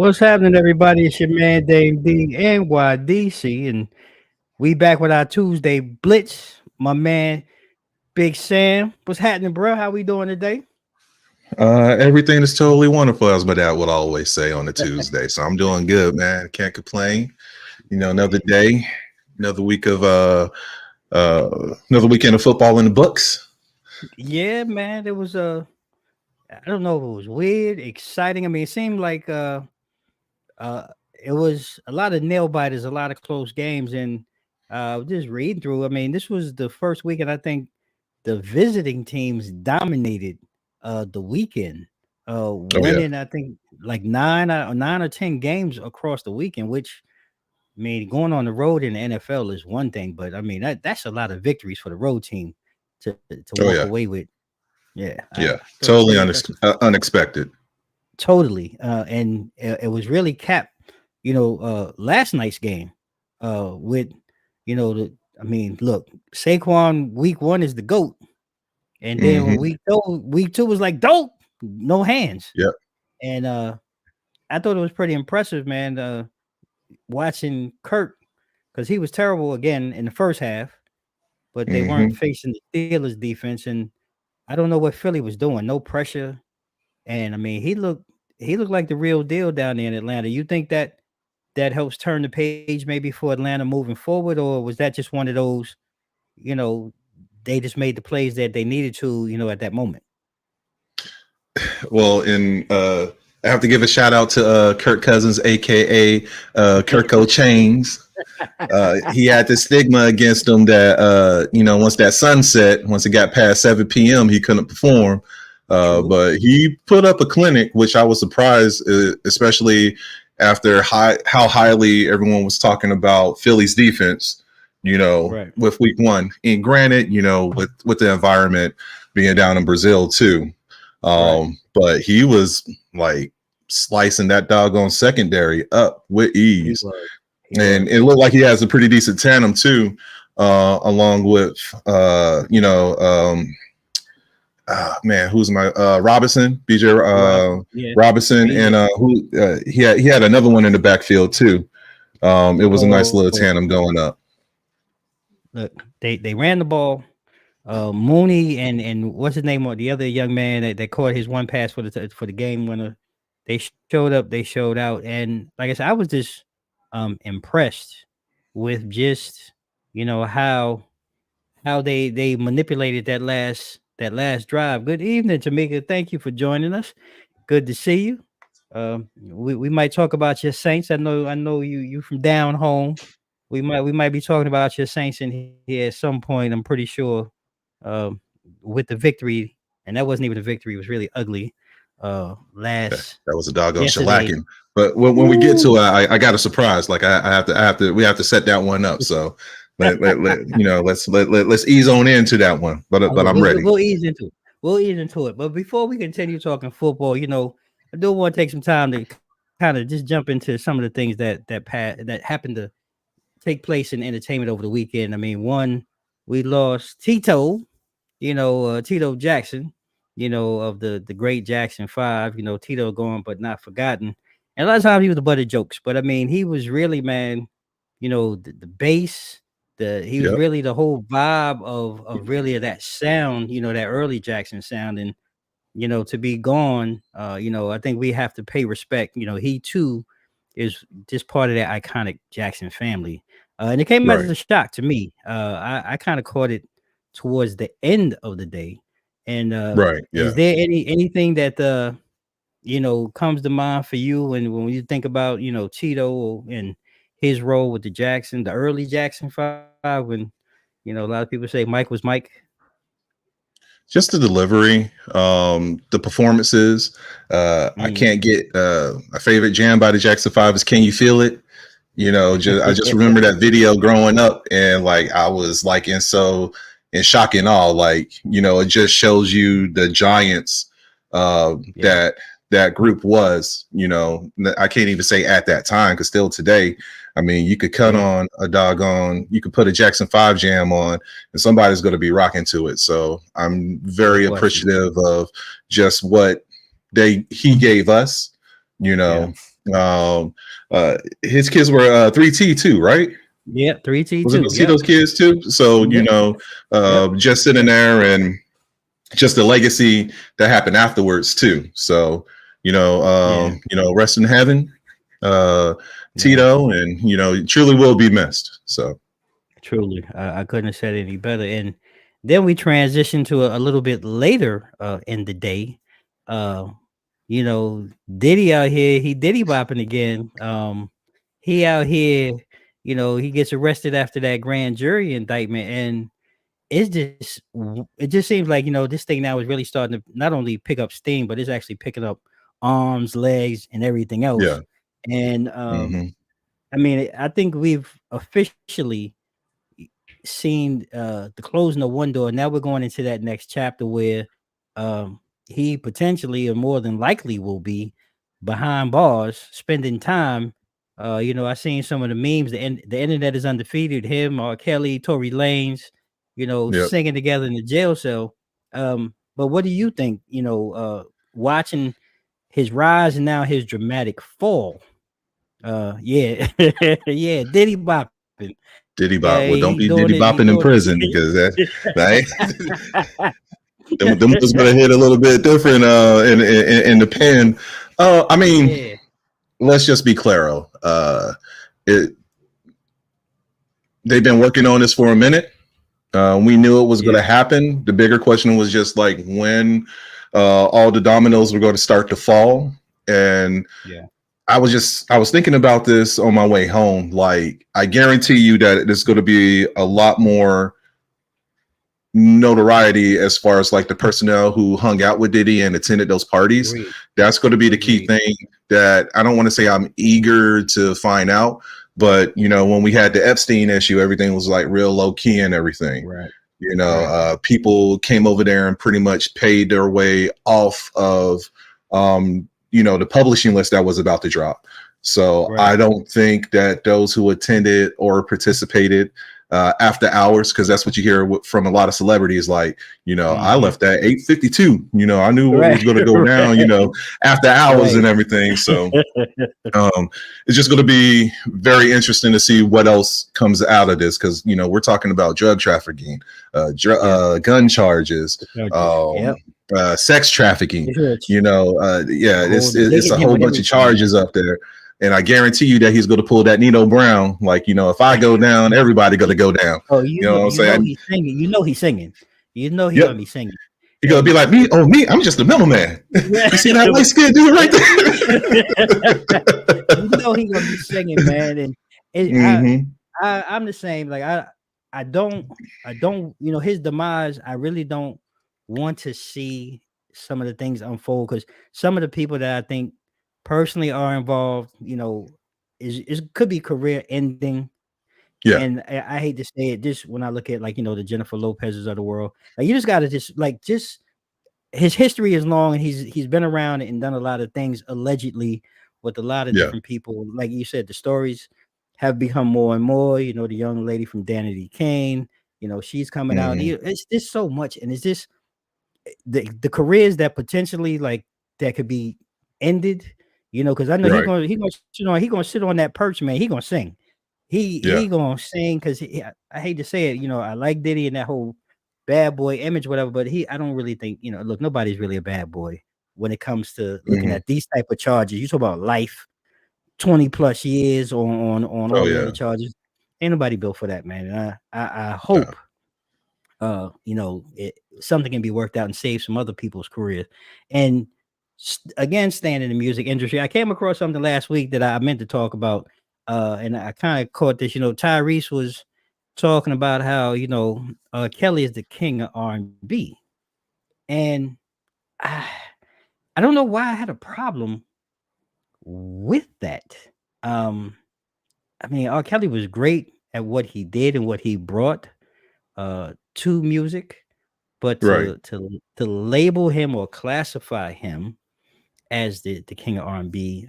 What's happening, everybody? It's your man Dame D NYDC, and we back with our Tuesday Blitz. My man Big Sam. What's happening, bro? How we doing today? Everything is totally wonderful, as my dad would always say on a Tuesday. So I'm doing good, man. Can't complain. Another day, another week of another weekend of football in the books. Yeah, man. It was I don't know if it was weird, exciting. I mean, it seemed like uh it was a lot of nail biters, a lot of close games, and just reading through. I mean, this was the first weekend. I think the visiting teams dominated the weekend, Oh yeah, winning I think like 9 or 10 games across the weekend, which I mean going on the road in the NFL is one thing, but I mean that's a lot of victories for the road team to oh walk yeah, away with. Yeah, yeah. pretty Totally impressive. unexpected. Totally. And it was really capped, last night's game with, I mean, look, Saquon week one is the GOAT. And then when Hmm. week two was like dope, no hands. Yep. And I thought it was pretty impressive, man, watching Kirk because he was terrible again in the first half, but they weren't Hmm. facing the Steelers defense. And I don't know what Philly was doing, no pressure. And I mean, he looked like the real deal down there in Atlanta. You think that helps turn the page maybe for Atlanta moving forward, or was that just one of those, you know, they just made the plays that they needed to, at that moment? Well, I have to give a shout out to Kirk Cousins, aka Kirko Chains. He had this stigma against him that once that sunset, once it got past 7 p.m., he couldn't perform. True. But he put up a clinic, which I was surprised, especially after how highly everyone was talking about Philly's defense. Right. With week one, and granted, with the environment being down in Brazil too, Right. but he was like slicing that doggone secondary up with He ease. was. He And was. it looked like he has a pretty decent tandem too, along with man, who's my Robinson, BJ Yeah. Robinson, and BJ. he had another one in the backfield too. It was a nice little Oh, tandem going up. look, they ran the ball. Mooney and what's his name? Or the other young man that caught his one pass for the game winner. They showed up. They showed out. And like I said, I was just impressed with just how they manipulated that last drive. Good evening, Tamika. Thank you for joining us. Good to see you. We might talk about your Saints. I know you from down home. We might be talking about your Saints in here at some point. I'm pretty sure. Um, with the victory, and that wasn't even a victory. It was really ugly. Last That was a doggone yesterday. shellacking. But when we get to it, I got a surprise. Like we have to set that one up. So let's ease on into that one. But I'm We'll ready. we'll ease into it. We'll ease into it. But before we continue talking football, I do want to take some time to kind of just jump into some of the things that happened to take place in entertainment over the weekend. I mean, one, we lost Tito, Tito Jackson, of the great Jackson Five. Tito gone but not forgotten. And a lot of times he was the butt of jokes, but I mean, he was really, man, the bass, he was Yep. really the whole vibe of really of that sound, that early Jackson sound. And to be gone, I think we have to pay respect. He too is just part of that iconic Jackson family. And it came as Right. a shock to me. I kind of caught it towards the end of the day. And Right. is Yeah. there anything that comes to mind for you when you think about Tito and his role with the Jackson, the early Jackson Five, when a lot of people say Mike was Mike. Just the delivery, the performances. I Mm. can't get my favorite jam by the Jackson Five is "Can You Feel It." I just remember that video growing up, and like I was like in shock and awe. Like it just shows you the giants Yeah, that group was. I can't even say at that time because still today, I mean, you could cut yeah, on you could put a Jackson 5 jam on, and somebody's going to be rocking to it. So I'm no very question. appreciative of just what he gave us. You Yeah, know, Um, his kids were 3T too, right? Yep, 3T Was it two. those Yep, Tito's kids too? So yep, yep. just sitting there and just the legacy that happened afterwards too. So Yeah, rest in heaven, uh, yeah. Tito, and truly will be missed. So Truly, I couldn't have said it any better. And then we transitioned to a little bit later in the day. Uh, Diddy out here, he Diddy bopping again. He out here, he gets arrested after that grand jury indictment, and it just seems like this thing now is really starting to not only pick up steam, but it's actually picking up arms, legs, and everything else. yeah, And hmm I mean, I think we've officially seen the closing of one door. Now we're going into that next chapter where um he potentially or more than likely will be behind bars spending time. I seen some of the memes. The internet is undefeated. Him, R. Kelly, Tory Lanez, yep. singing together in the jail cell. But what do you think? Watching his rise and now his dramatic fall. Yeah, yeah, Diddy bopping. Diddy Yeah, Bop. Well, he don't be doing Diddy it. He bopping in doing prison it. because that them was gonna hit a little bit different in the pen. I mean, Yeah, let's just be claro. It they've been working on this for a minute. We knew it was going yeah, to happen. The bigger question was just like when all the dominoes were going to start to fall. And yeah. I was thinking about this on my way home. Like, I guarantee you that there's going to be a lot more notoriety as far as like the personnel who hung out with Diddy and attended those parties. Agreed, That's going to be the key agreed. thing that I don't want to say I'm eager to find out, but when we had the Epstein issue, everything was like real low key and everything. Right, right, People came over there and pretty much paid their way off of the publishing list that was about to drop. So right. I don't think that those who attended or participated after hours, because that's what you hear from a lot of celebrities. Like, I Mhm. left at 8:52. I knew what Right, was going to go down. right, After hours right. and everything. So it's just going to be very interesting to see what else comes out of this, because we're talking about drug trafficking, Yep, gun charges, the charges. um, Yep, sex trafficking. it's rich. Yeah, The whole they it's a hitting him whole with bunch of everything, man. charges up there. And I guarantee you that he's going to pull that Nino Brown. Like, if I go down, everybody going to go down. Oh, You know what I'm saying? he's singing. You know he's singing. You know he Yep. gonna be singing. You're going to be And like, me? Oh, me? I'm just a middleman. You see that light skinned dude right you know he gonna be singing, man. And there? it, hmm I'm the same. Like I don't his demise. I really don't want to see some of the things unfold because some of the people that I think personally are involved, is could be career ending. Yeah. And I hate to say it, just when I look at like the Jennifer Lopez's of the world, like you just gotta just his history is long and he's been around and done a lot of things allegedly with a lot of Yeah. different people. Like you said, the stories have become more and more. The young lady from Danity Kane, she's coming out. hmm It's just so much, and it's just the careers that potentially like that could be ended. Because I know Right. he gonna sit on that perch, man. He gonna sing. He Yeah. gonna sing because I hate to say it. I like Diddy and that whole bad boy image, whatever. But I don't really think look, nobody's really a bad boy when it comes to looking hmm at these type of charges. You talk about life, 20 plus years on Oh, all the yeah. other charges. Ain't nobody built for that, man. And I No. hope something can be worked out and save some other people's careers. And again, staying in the music industry, I came across something last week that I meant to talk about, and I kind of caught this. Tyrese was talking about how Kelly is the king of R&B, and I, I don't know why I had a problem with that. Um, I mean, R. Kelly was great at what he did and what he brought to music. But Right. to label him or classify him as the king of R&B,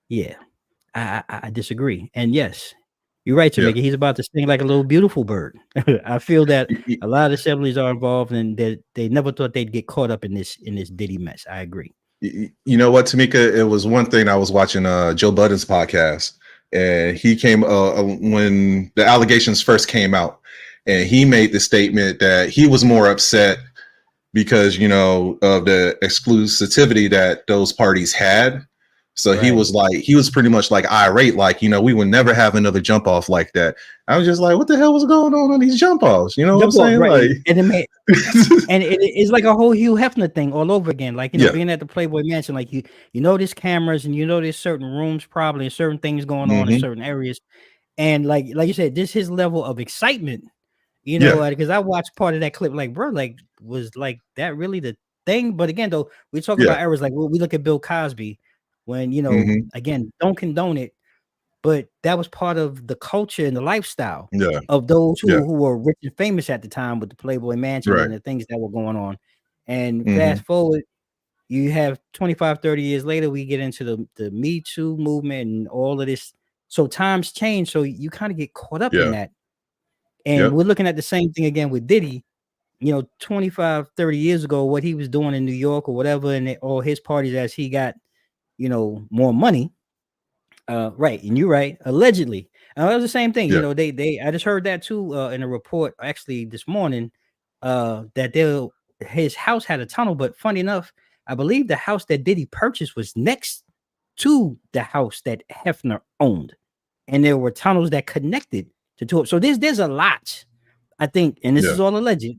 yeah, I disagree. And yes, you're right, Yeah. Jamaica. He's about to sing like a little beautiful bird. I feel that Y- y- a lot of assemblies are involved, and that they never thought they'd get caught up in this Diddy mess. I agree. You know what, Tamika? It was one thing. I was watching Joe Budden's podcast, and he came when the allegations first came out, and he made the statement that he was more upset because of the exclusivity that those parties had. So Right. he was pretty much like irate, like, we would never have another jump off like that. I was just like, what the hell was going on these jump offs? You know what I'm saying? Right. Like, and it's like a whole Hugh Hefner thing all over again. Like, yeah. being at the Playboy Mansion, like there's cameras and there's certain rooms probably and certain things going on in certain areas. And like you said, this his level of excitement, because I watched part of that clip, like, bro, like, was like that really the thing? But again, though, we talk about errors, like we look at Bill Cosby when, again, don't condone it, but that was part of the culture and the lifestyle of those who were rich and famous at the time with the Playboy Mansion and the things that were going on. And fast forward, you have 25, 30 years later, we get into the Me Too movement and all of this. So times change. So you kind of get caught up in that. And we're looking at the same thing again with Diddy, 25, 30 years ago, what he was doing in New York or whatever, and all his parties as he got, more money. Right. And you're right. Allegedly. And it was the same thing. I just heard that too in a report actually this morning that his house had a tunnel. But funny enough, I believe the house that Diddy purchased was next to the house that Hefner owned. And there were tunnels that connected to two. So there's a lot, I think, and this is all alleged.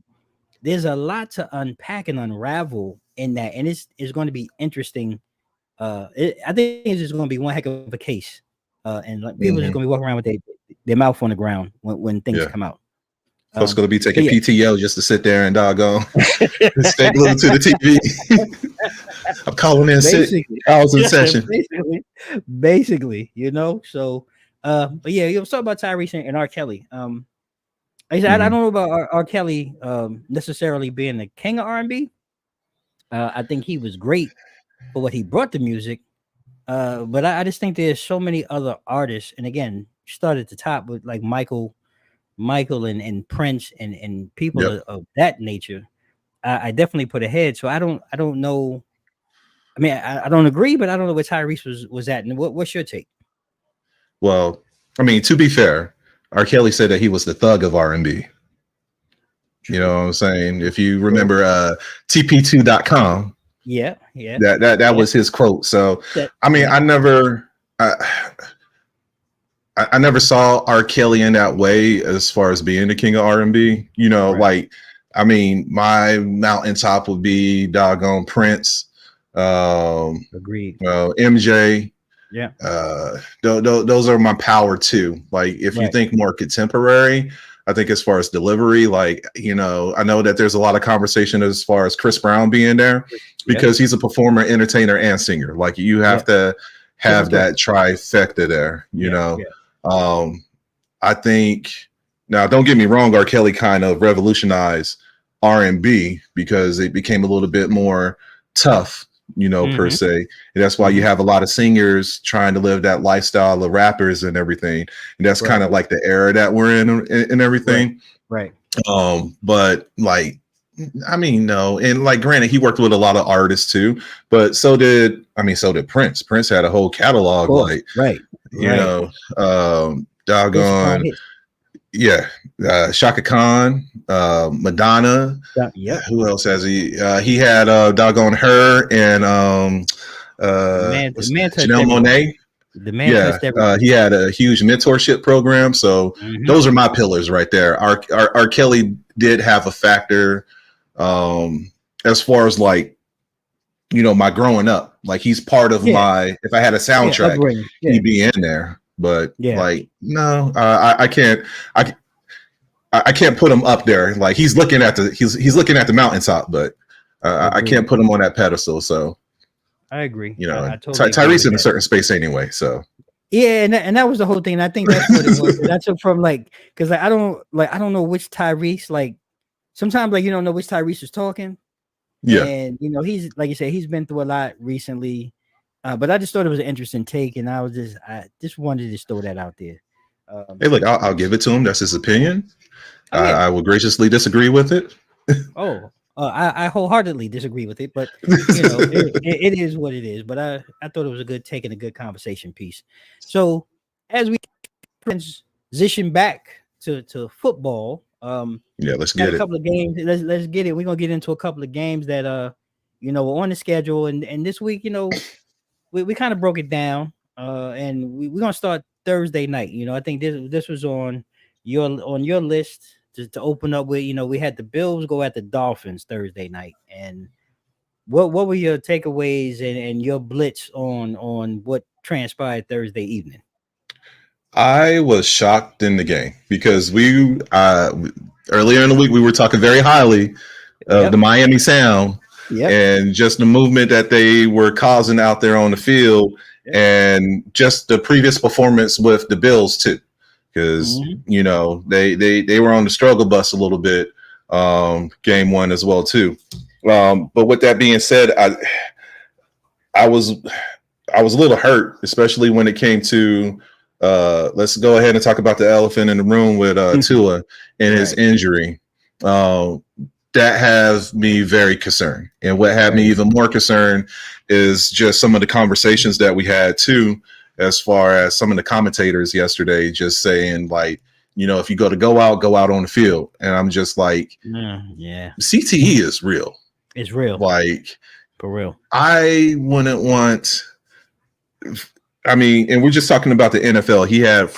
There's a lot to unpack and unravel in that. And it's going to be interesting. I think it's just going to be one heck of a case. And like, people are just going to be walking around with their mouth on the ground when things come out. Folks going to be taking PTO just to sit there and doggone stay glued to the TV. I'm calling in sick. I was in session. Basically, so but yeah, you talk about Tyrese and R. Kelly. I said I don't know about R. Kelly necessarily being the king of R&B. I think he was great for what he brought to music. But I just think there's so many other artists, and again, start at the top with like Michael and Prince and people of that nature. I definitely put ahead. So I don't know. I mean, I don't agree, but I don't know where Tyrese was at. And what's your take? Well, I mean, to be fair, R. Kelly said that he was the thug of R&B. You know what I'm saying? If you remember TP2.com. Yeah. That was his quote. So I mean, I never saw R. Kelly in that way as far as being the king of R&B. Like, I mean, my mountaintop would be doggone Prince. Agreed. MJ. Yeah. Those are my power too. Like, if you think more contemporary, I think as far as delivery, like, I know that there's a lot of conversation as far as Chris Brown being there because he's a performer, entertainer, and singer. Like, you have to have that trifecta there, I think, now don't get me wrong, R. Kelly kind of revolutionized R&B because it became a little bit more tough, per se. And that's why you have a lot of singers trying to live that lifestyle of rappers and everything. And that's kind of like the era that we're in and everything. Right. But like, I mean, no. And like, granted, he worked with a lot of artists too, but so did Prince. Prince had a whole catalog, doggone. Yeah. Shaka Khan, Madonna. Who else has he? He had doggone her and Janelle Monáe. The man he had a huge mentorship program. So those are my pillars right there. R. Kelly did have a factor as far as like, my growing up. Like, he's part of my, if I had a soundtrack, he'd be in there. But like, no, I can't. I can't put him up there. Like, he's looking at the mountaintop, but I can't put him on that pedestal. So I agree. I totally Tyrese in a certain space anyway. So and that was the whole thing. And I think that's what it was. That's from like, because I don't know which Tyrese. Like, sometimes like you don't know which Tyrese is talking. Yeah, and he's, like you said, he's been through a lot recently. But I just thought it was an interesting take, and I just wanted to just throw that out there. Hey, look, I'll give it to him. That's his opinion. I will graciously disagree with it. Oh, I wholeheartedly disagree with it, but it is what it is. But I thought it was a good take and a good conversation piece. So as we transition back to football, Yeah, let's got a get it. couple of games. Let's get it. We're gonna get into a couple of games that are on the schedule, and this week, we kind of broke it down, and we're gonna start Thursday night. I think this was on your list to open up with. We had the Bills go at the Dolphins Thursday night, and what were your takeaways and your blitz on what transpired Thursday evening? I was shocked in the game because we earlier in the week we were talking very highly of the Yep, Miami Sound yep, and just the movement that they were causing out there on the field, yep. and just the previous performance with the Bills too, because Hmm. they were on the struggle bus a little bit, game one as well too. But with that being said, I was I was a little hurt, especially when it came to let's go ahead and talk about the elephant in the room with Tua and his Right, injury. Uh, that has me very concerned. And what had me right. even more concerned is just some of the conversations that we had too, as far as some of the commentators yesterday just saying like, if you go out on the field. And I'm just like, Yeah, CTE is real. it's real, Like, for real. I wouldn't want. I mean, and we're just talking about the NFL. He had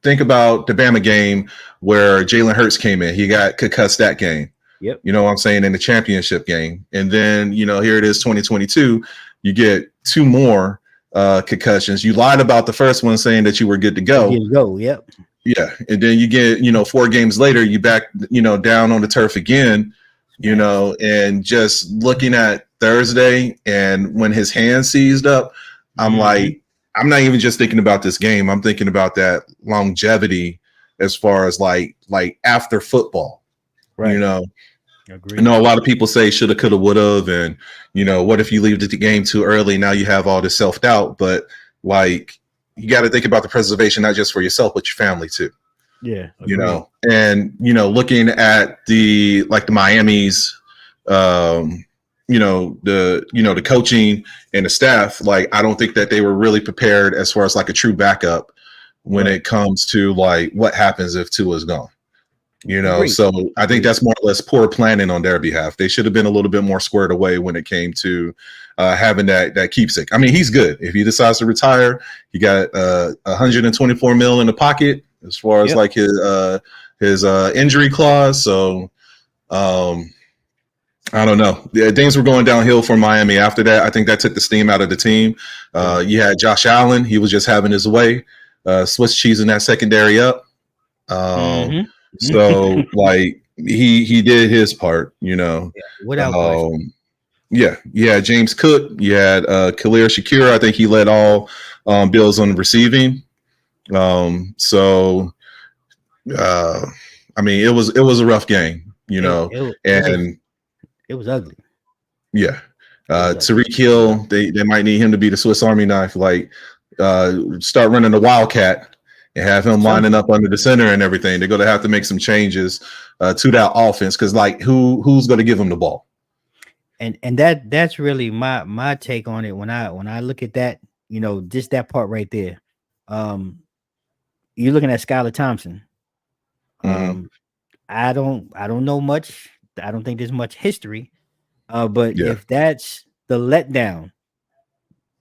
think about the Bama game where Jalen Hurts came in. He got concussed that game. Yep. You know what I'm saying, in the championship game. And then, here it is 2022. You get two more concussions. You lied about the first one saying that you were good to go. You go. Yep. Yeah. And then you get, 4 games later, you back, down on the turf again, and just looking at Thursday and when his hand seized up, I'm like, I'm not even just thinking about this game. I'm thinking about that longevity as far as like after football, Right. you know. I Agreed. know a lot of people say shoulda, coulda, woulda, and what if you leave the game too early? Now you have all this self doubt, but like you got to think about the preservation not just for yourself but your family too. Yeah. And looking at the Miami's, the coaching and the staff, like I don't think that they were really prepared as far as like a true backup when it comes to like what happens if Tua is gone. Agreed. So I think that's more or less poor planning on their behalf. They should have been a little bit more squared away when it came to having that keepsake. I mean, he's good. If he decides to retire, he got 124 mil in the pocket as far as like his injury clause. So I don't know. Things were going downhill for Miami after that. I think that took the steam out of the team. You had Josh Allen. He was just having his way, Swiss cheesing that secondary up. So like he did his part, Without question. Yeah, James Cook. You had Khalil Shakir. I think he led all Bills on receiving. So I mean, it was a rough game, and it was ugly. Yeah. Tyreek Hill, they might need him to be the Swiss Army knife, like start running the Wildcat and have him lining up under the center and everything. They're going to have to make some changes to that offense because, like, who's going to give him the ball? And that's really my take on it. When I look at that, just that part right there. You're looking at Skylar Thompson. I don't know much. I don't think there's much history. But if that's the letdown,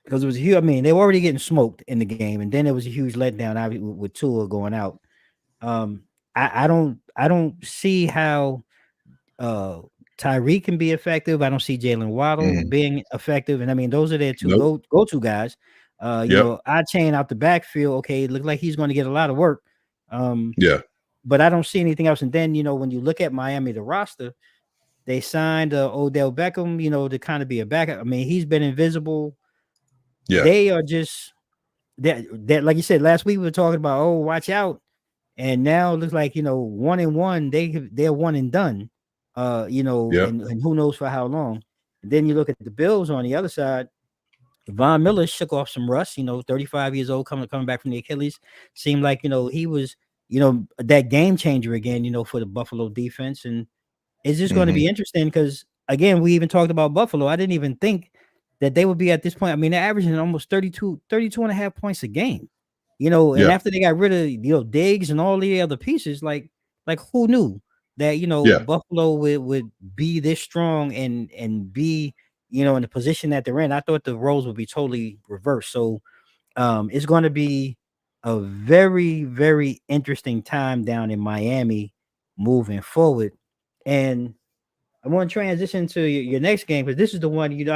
because it was huge. I mean, they were already getting smoked in the game, and then it was a huge letdown with Tua going out. I don't see how Tyreek can be effective. I don't see Jalen Waddle being effective, and I mean those are their two go-to guys. I chain out the backfield. Okay, it looked like he's going to get a lot of work. But I don't see anything else. And then when you look at Miami, the roster. They signed Odell Beckham, to kind of be a backup. I mean, he's been invisible. Yeah. They are just that like you said last week, we were talking about, oh, watch out. And now it looks like, 1-1, they're one and done. And who knows for how long. And then you look at the Bills on the other side. Von Miller shook off some rust, 35 years old, coming back from the Achilles. Seemed like, he was, that game changer again, for the Buffalo defense. And it's just going to be interesting because, again, we even talked about Buffalo. I didn't even think that they would be at this point. I mean, they're averaging almost 32 and a half points a game, and after they got rid of, Diggs and all the other pieces, like who knew that, Buffalo would be this strong and be, in the position that they're in. I thought the roles would be totally reversed. So it's going to be a very, very interesting time down in Miami moving forward. And I want to transition to your next game because this is the one, do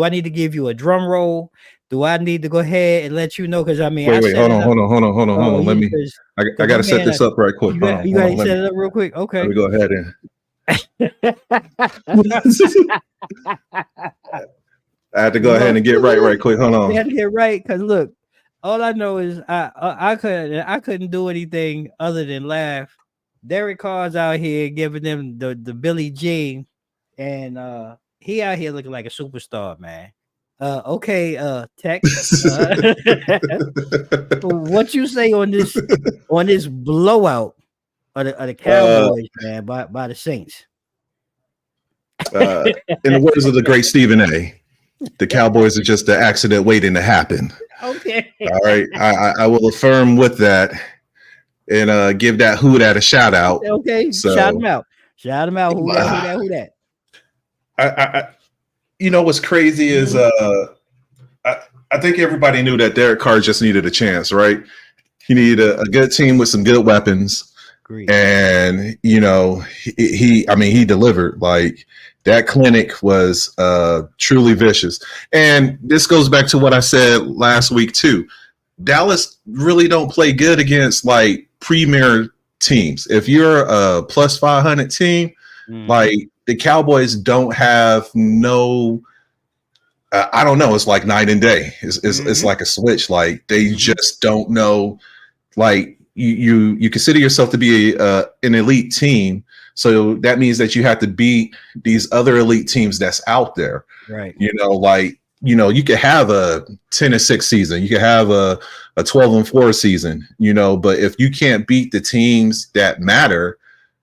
I need to give you a drum roll? Do I need to go ahead and let you know? Because I mean, wait, hold on. Let me. I got to set this up right quick. You got to set it up real quick. Okay. Let me go ahead and. I had to go ahead and get right quick. Hold on. I had to get right because look, all I know is I couldn't do anything other than laugh. Derek Carr's out here giving them the Billie Jean, and he out here looking like a superstar, man. Okay, Tech. What you say on this blowout of the Cowboys, man, by the Saints? In the words of the great Stephen A., the Cowboys are just an accident waiting to happen. Okay. All right. I will affirm with that and give that who that a shout out. Okay. So, shout him out. Who that? I what's crazy is I think everybody knew that Derek Carr just needed a chance, right? He needed a good team with some good weapons. Great. And he delivered. Like, that clinic was truly vicious. And this goes back to what I said last week too. Dallas really don't play good against like premier teams. If you're a plus 500 team, like the Cowboys don't have no. I don't know. It's like night and day. It's like a switch. Like they just don't know. Like you consider yourself to be an elite team. So that means that you have to beat these other elite teams that's out there. Right. You could have a 10-6 season. You could have a 12-4 season, but if you can't beat the teams that matter,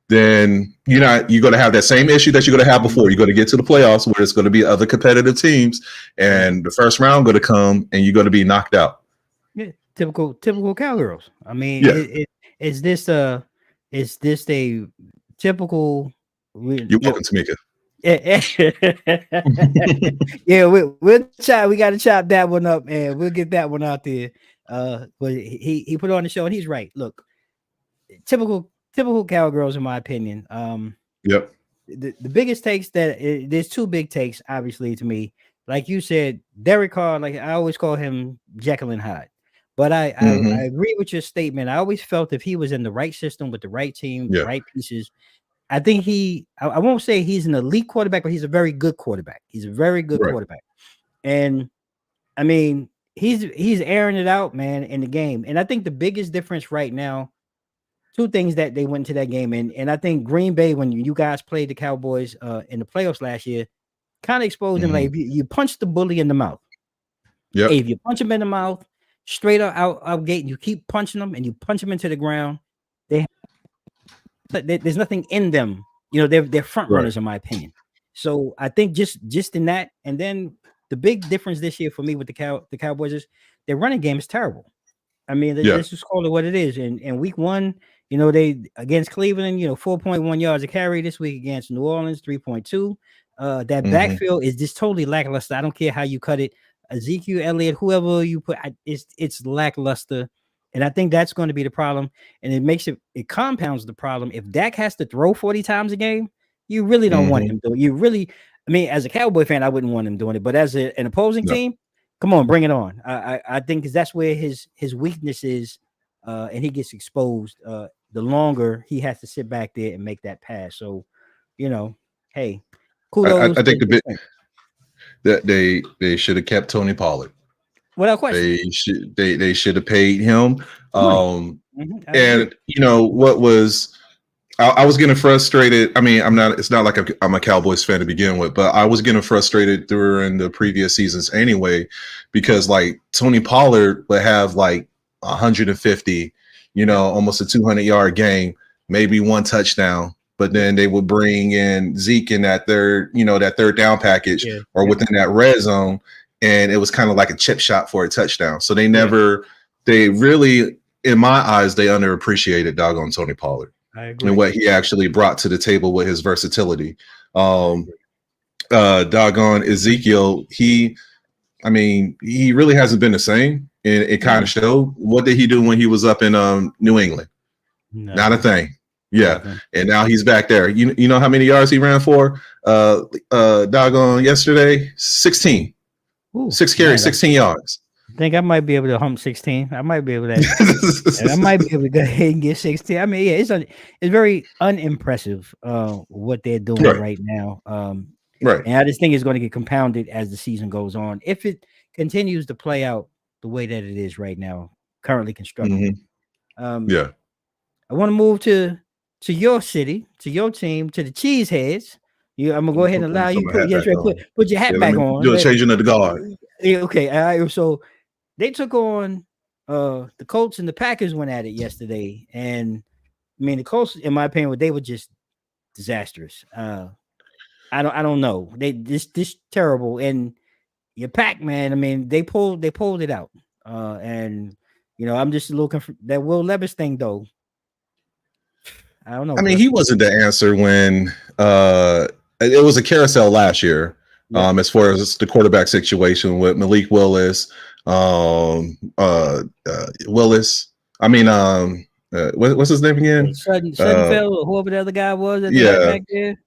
then you're going to have that same issue that you're going to have before. You're going to get to the playoffs where it's going to be other competitive teams, and the first round going to come and you're going to be knocked out. Yeah. Typical Cowgirls. I mean, is this a typical? You're welcome, Tamika. Yeah, we'll chop. We got to chop that one up, and we'll get that one out there. But he put on the show, and he's right. Look, typical Cowgirls, in my opinion. Yep. The biggest takes there's two big takes, obviously, to me. Like you said, Derek Carr. Like I always call him Jekyll and Hyde. But I agree with your statement. I always felt if he was in the right system with the right team, the right pieces, I think I won't say he's an elite quarterback, but he's a very good quarterback. He's a very good quarterback. And I mean, he's airing it out, man, in the game. And I think the biggest difference right now, two things that they went into that game. And I think Green Bay, when you guys played the Cowboys in the playoffs last year, kind of exposed them. Like if you punch the bully in the mouth. Yeah. If you punch him in the mouth, straight out gate, and you keep punching them and you punch them into the ground, there's nothing in them. They're front runners, in my opinion. So I think just in that, and then the big difference this year for me with the Cowboys is their running game is terrible. I mean, let's just call it what it is. And week one, they against Cleveland, 4.1 yards a carry. This week against New Orleans, 3.2. That backfield is just totally lackluster. I don't care how you cut it. Ezekiel Elliott, whoever you put, it's lackluster. And I think that's going to be the problem. And it compounds the problem. If Dak has to throw 40 times a game, you really don't want him doing it. As a Cowboy fan, I wouldn't want him doing it. But as an opposing team, come on, bring it on. I think because that's where his weakness is, and he gets exposed the longer he has to sit back there and make that pass. So, hey, kudos. I think the bit that they should have kept Tony Pollard. Without question, they should have paid him. And what was I was getting frustrated. I mean, it's not like I'm a Cowboys fan to begin with, but I was getting frustrated during the previous seasons anyway, because like Tony Pollard would have like 150, almost a 200-yard game, maybe one touchdown, but then they would bring in Zeke in that third down package or Yeah. within that red zone, and it was kind of like a chip shot for a touchdown. So they really, in my eyes, they underappreciated doggone Tony Pollard and what he actually brought to the table with his versatility. Doggone Ezekiel, he really hasn't been the same. And it kind of showed. What did he do when he was up in New England? Not a thing. Yeah. Nothing. And now he's back there. You know how many yards he ran for? Doggone yesterday? 16. Ooh, 6 carries, 16 yards. I think I might be able to hump 16. I might be able to. I might be able to go ahead and get 16. I mean, yeah, it's very unimpressive what they're doing right now. Right. And I just think it's going to get compounded as the season goes on. If it continues to play out the way that it is right now, currently constructed. Yeah. I want to move to your city, to your team, to the Cheeseheads. I'm gonna go ahead and allow you put your hat back on. Do a changing of the guard. Okay. All right. So they took on the Colts, and the Packers went at it yesterday. And I mean, the Colts, in my opinion, they were just disastrous. I don't know. They this terrible. And your Pack, man, I mean, they pulled it out. And I'm just a little confused. That Will Levis thing, though. I don't know. I mean, he wasn't the answer when it was a carousel last year. As far as the quarterback situation with Malik Willis, I mean, what's his name again? Suttonfeld, or whoever the other guy was. Back there.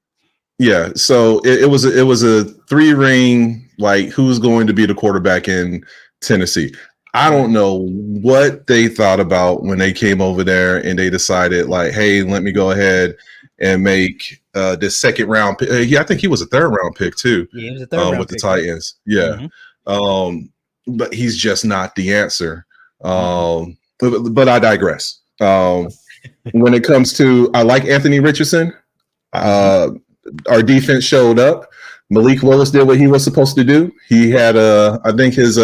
Yeah. So it was a 3-ring, like, who's going to be the quarterback in Tennessee. I don't know what they thought about when they came over there and they decided, like, hey, let me go ahead and make this second round pick. I think he was a 3rd round pick too. Yeah, he was a 3rd round with pick, the Titans. Yeah. But he's just not the answer. But I digress. When it comes to, I like Anthony Richardson. Our defense showed up. Malik Willis did what he was supposed to do. He had I think his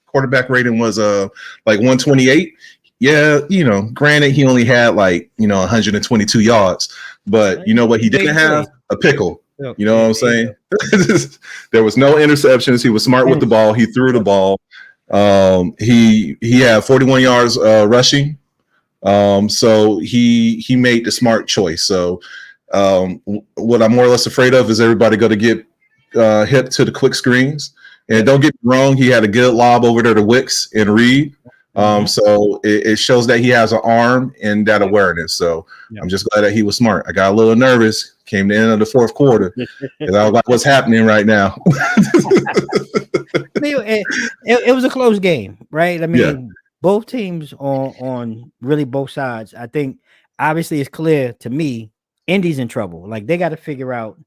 quarterback rating was like 128. Yeah, granted he only had 122 yards, but you know what he didn't have? A pickle. You know what I'm saying? There was no interceptions. He was smart with the ball. He threw the ball. He had 41 yards rushing. So he made the smart choice. So what I'm more or less afraid of is everybody going to get hip to the quick screens. And don't get me wrong, he had a good lob over there to Wicks and Reed. So it shows that he has an arm and that awareness. So I'm just glad that he was smart. I got a little nervous, came to the end of the 4th quarter, and I was like, what's happening right now? It was a close game, right? I mean, both teams on really both sides. I think obviously it's clear to me, Indy's in trouble. Like, they got to figure out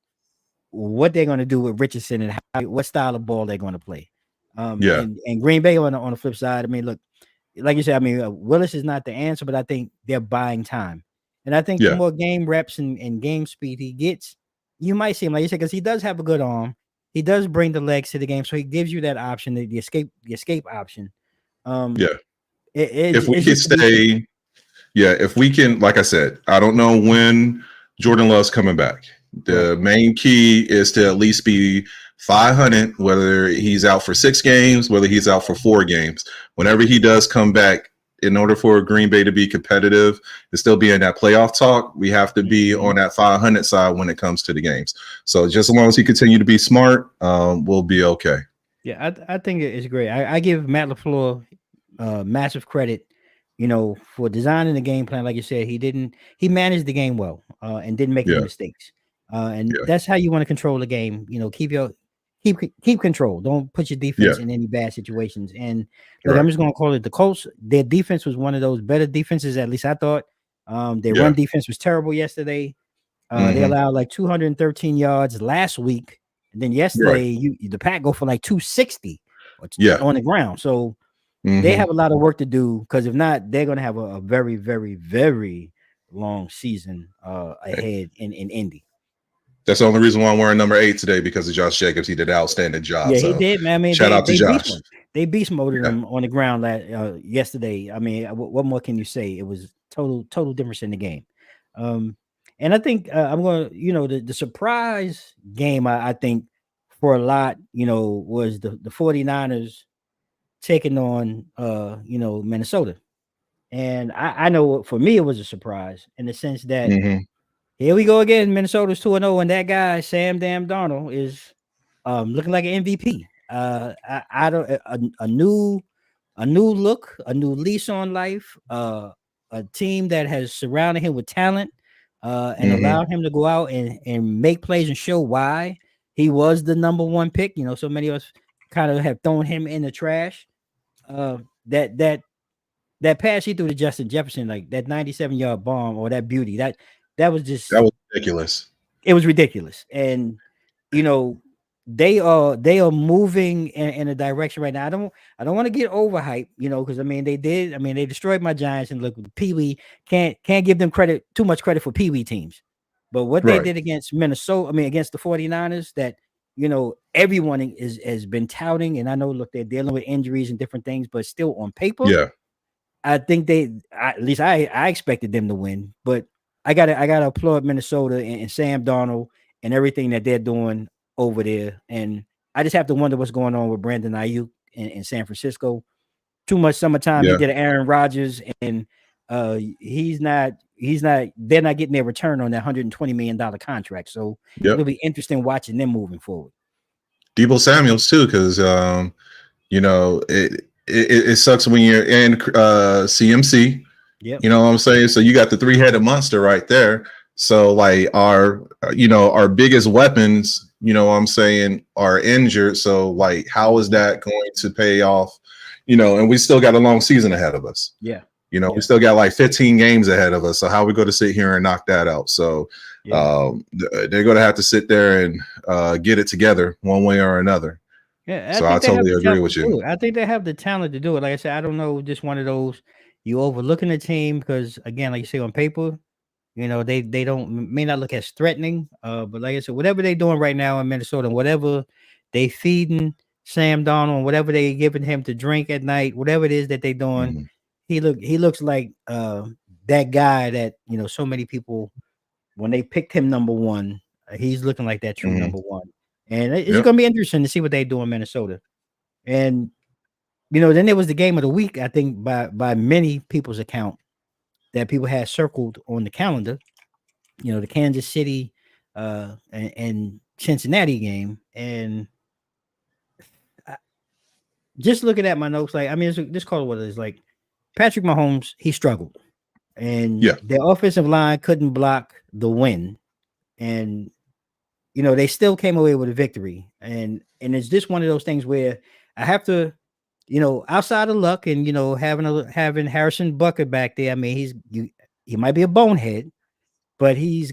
what they're going to do with Richardson and what style of ball they're going to play. And Green Bay on the flip side, I mean, look, like you said, I mean, Willis is not the answer, but I think they're buying time. And I think the more game reps and game speed he gets, you might see him, like you said, because he does have a good arm. He does bring the legs to the game, so he gives you that option, the escape option. If we can, like I said, I don't know when Jordan Love's coming back. The main key is to at least be 500, whether he's out for 6 games, whether he's out for 4 games. Whenever he does come back, in order for Green Bay to be competitive and still be in that playoff talk, we have to be on that 500 side when it comes to the games. So just as long as he continue to be smart, we'll be okay. Yeah, I think it's great. I give Matt LaFleur massive credit, for designing the game plan. Like you said, he managed the game well and didn't make any mistakes. That's how you want to control the game. Keep control. Don't put your defense in any bad situations. And look, I'm just going to call it the Colts. Their defense was one of those better defenses, at least I thought. Their run defense was terrible yesterday. They allowed like 213 yards last week, and then yesterday the Pack go for like 260 on the ground. So they have a lot of work to do, because if not, they're going to have a very, very, very long season ahead in Indy. That's the only reason why I'm wearing number 8 today, because of Josh Jacobs. He did an outstanding job. Yeah, he did, man. I mean, shout out to Josh. They beast moded him on the ground yesterday. I mean, what more can you say? It was total difference in the game. And I think I'm going to, the surprise game, I think for a lot, was the 49ers taking on, Minnesota. And I know for me, it was a surprise in the sense that Mm-hmm. here we go again. Minnesota's 2-0, and that guy, Sam Damn Darnold, is looking like an MVP. I don't a new look, a new lease on life, a team that has surrounded him with talent, and Mm-hmm. allowed him to go out and make plays and show why he was the number one pick. So many of us kind of have thrown him in the trash. Uh, that pass he threw to Justin Jefferson, like that 97-yard bomb or that beauty, that was That just was ridiculous. it was ridiculous. And you know, they are moving in a direction right now. I don't want to get overhyped, because they destroyed my Giants, and look, Pee Wee can't give them too much credit for Pee Wee teams. But what they Right. did against Minnesota, against the 49ers, that everyone has been touting, and I know, look, they're dealing with injuries and different things, but still on paper, Yeah. I think at least I expected them to win, but I gotta applaud Minnesota and Sam Darnold and everything that they're doing over there. And I just have to wonder what's going on with Brandon Ayuk in San Francisco. Too much summertime. He Yeah. did an Aaron Rodgers, and they're not getting their return on that $120 million contract. So Yep. it'll be interesting watching them moving forward. Debo Samuels too, because it sucks when you're in CMC. Yep. You know what I'm saying? So you got the three-headed monster right there. So like our biggest weapons, you know what I'm saying, are injured. So like, how is that going to pay off? And we still got a long season ahead of us. Yeah. We still got like 15 games ahead of us. So how are we going to sit here and knock that out? So they're going to have to sit there and get it together one way or another. Yeah, So I totally agree with you. I think they have the talent to do it. Like I said, I don't know, just one of those you overlooking the team because, again, like you say, on paper, they may not look as threatening. But like I said, whatever they're doing right now in Minnesota, whatever they feeding Sam Darnold, whatever they giving him to drink at night, whatever it is that they're doing, Mhm. he looks like that guy that so many people, when they picked him number one, he's looking like that true Mhm. number one. And it's Yep. going to be interesting to see what they do in Minnesota. And, then there was the game of the week, I think, by many people's account that people had circled on the calendar, the Kansas City and Cincinnati game. And just looking at my notes, like, just call it what it is. Like, Patrick Mahomes, he struggled. And Yeah. their offensive line couldn't block the win. And they still came away with a victory. And it's just one of those things where I have to, outside of luck and having Harrison Bucket back there. He might be a bonehead, but he's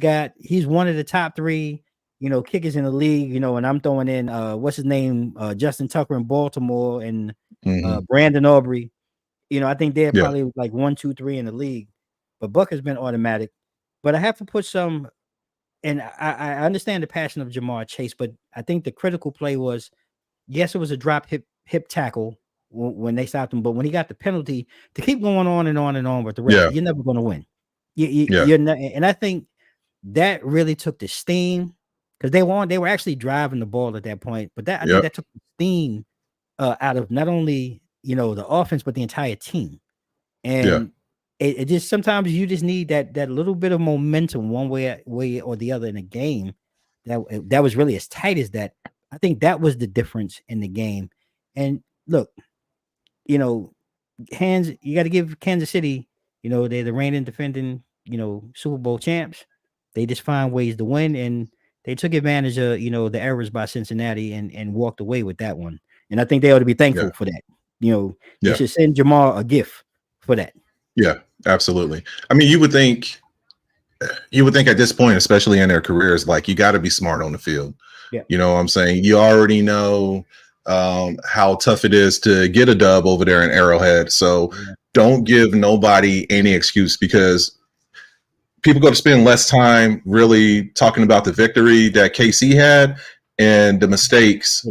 one of the top three, kickers in the league. And I'm throwing in what's his name, Justin Tucker in Baltimore, and Mhm. Brandon Aubrey. I think they're Yeah. probably like 1, 2, 3 in the league. But Buck has been automatic. But I have to put some. And I understand the passion of Jamar Chase, but I think the critical play was, yes, it was a drop hip tackle when they stopped him, but when he got the penalty, to keep going on and on and on with the ref, Yeah. you're never going to win. Yeah. You're not, and I think that really took the steam because they were actually driving the ball at that point, but I think that took the steam out of not only the offense but the entire team. And it just sometimes you just need that little bit of momentum one way or the other in a game that was really as tight as that. I think that was the difference in the game. And look, you got to give Kansas City, they're the reigning defending, Super Bowl champs. They just find ways to win, and they took advantage of, the errors by Cincinnati and walked away with that one. And I think they ought to be thankful for that. They should send Jamar a gift for that. Yeah, absolutely. You would think at this point, especially in their careers, like, you got to be smart on the field. Yeah. You know what I'm saying? You already know how tough it is to get a dub over there in Arrowhead. So don't give nobody any excuse, because people go to spend less time really talking about the victory that KC had and the mistakes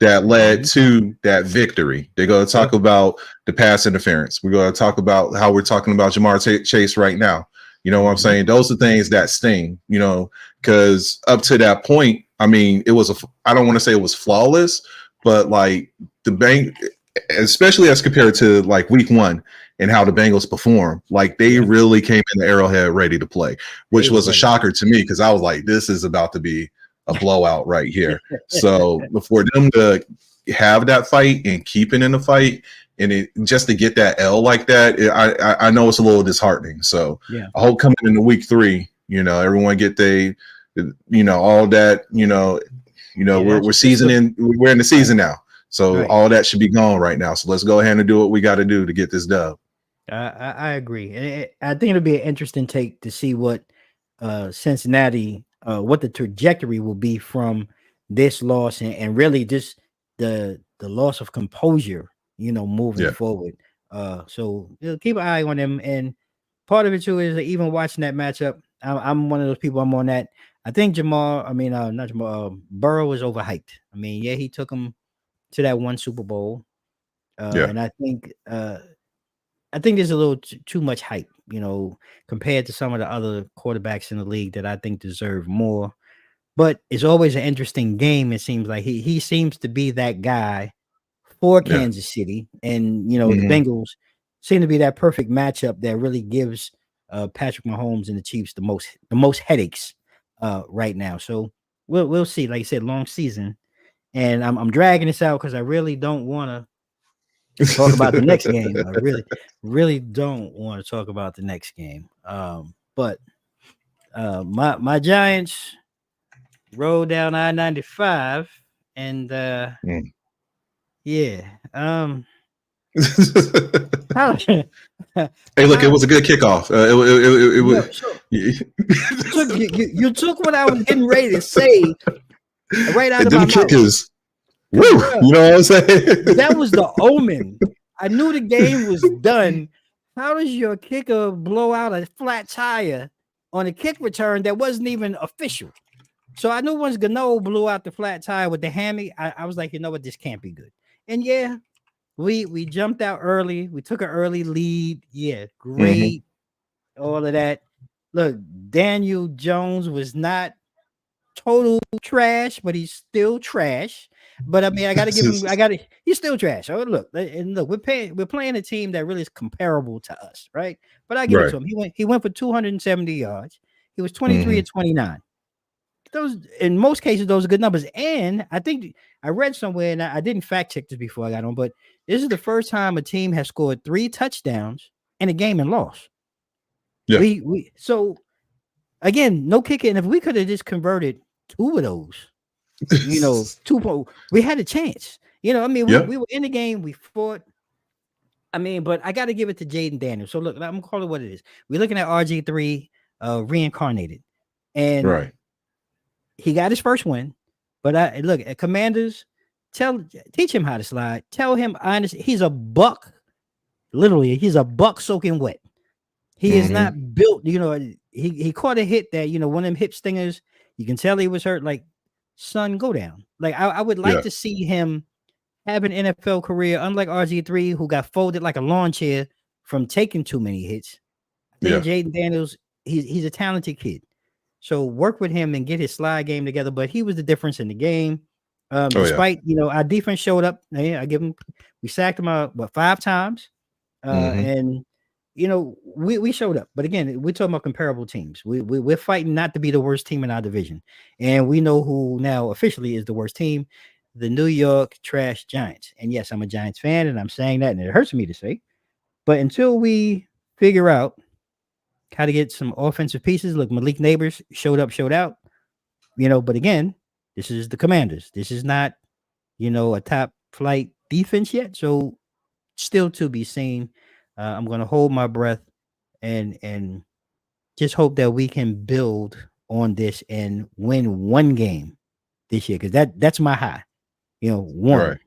that led to that victory. They're going to talk about the pass interference. We're going to talk about how we're talking about Jamar Chase right now. You know what I'm saying? Those are things that sting, you know, because up to that point, I mean, I don't want to say it was flawless, but like the bank, especially as compared to like week 1 and how the Bengals performed, like they really came in the Arrowhead ready to play, which was a shocker to me because I was like, this is about to be a blowout right here. So for them to have that fight and keep it in the fight, and just to get that L like that, I know it's a little disheartening. So I hope coming into week 3, you know, everyone get all that, we're seasoning, we're in the season now. So all that should be gone right now. So let's go ahead and do what we got to do to get this dub. I agree. And I think it'll be an interesting take to see what Cincinnati, what the trajectory will be from this loss and really just the loss of composure, moving forward. So keep an eye on them. And part of it too is even watching that matchup. I'm one of those people. I'm on that. I think Burrow is overhyped. I mean, he took him to that one Super Bowl. And I think there's a little too much hype, compared to some of the other quarterbacks in the league that I think deserve more. But it's always an interesting game. It seems like he seems to be that guy for Kansas City, and the Bengals seem to be that perfect matchup that really gives Patrick Mahomes and the Chiefs the most headaches right now. So we'll see. Like I said, long season, and I'm dragging this out because I really don't want to talk about the next game. I really don't want to talk about the next game. But my Giants rolled down I-95 and hey, look, it was a good kickoff. It was. Sure. You took what I was getting ready to say right out of my mouth. Kickers. Woo, you know what I'm saying? That was the omen. I knew the game was done. How does your kicker blow out a flat tire on a kick return that wasn't even official? So I knew once Gano blew out the flat tire with the hammy, I was like, you know what, this can't be good. And we jumped out early. We took an early lead. Yeah, great. All of that. Look, Daniel Jones was not total trash, but he's still trash. But I mean, I got to give him. He's still trash. Oh, look, we're playing a team that really is comparable to us, right? But I give it to him. He went for 270 yards. He was 23 and 29. Those, in most cases, those are good numbers. And I think I read somewhere, and I didn't fact check this before I got on, but this is the first time a team has scored 3 touchdowns in a game and lost. Yeah. So again, no kicking. And if we could have just converted 2 of those, 2 we had a chance. We were in the game, we fought. I mean, but I got to give it to Jaden Daniels. So look, I'm gonna call it what it is. We're looking at RG3 reincarnated, and he got his first win. But look at Commanders. Teach him how to slide. Tell him honestly, he's a buck. Literally, he's a buck soaking wet. He is not built. He caught a hit that one of them hip stingers. You can tell he was hurt. Like, son, go down. Like I would like to see him have an NFL career, unlike RG3, who got folded like a lawn chair from taking too many hits. I think Jaden Daniels, he's a talented kid. So work with him and get his slide game together. But he was the difference in the game. Despite our defense showed up. We sacked him 5 times. And we showed up. But again, we're talking about comparable teams. We're fighting not to be the worst team in our division. And we know who now officially is the worst team, the New York Trash Giants. And yes, I'm a Giants fan, and I'm saying that, and it hurts me to say. But until we figure out how to get some offensive pieces, look, Malik Neighbors showed out. But again, this is the Commanders. This is not, a top flight defense yet. So still to be seen. I'm going to hold my breath and just hope that we can build on this and win one game this year. Cause that's my high, one,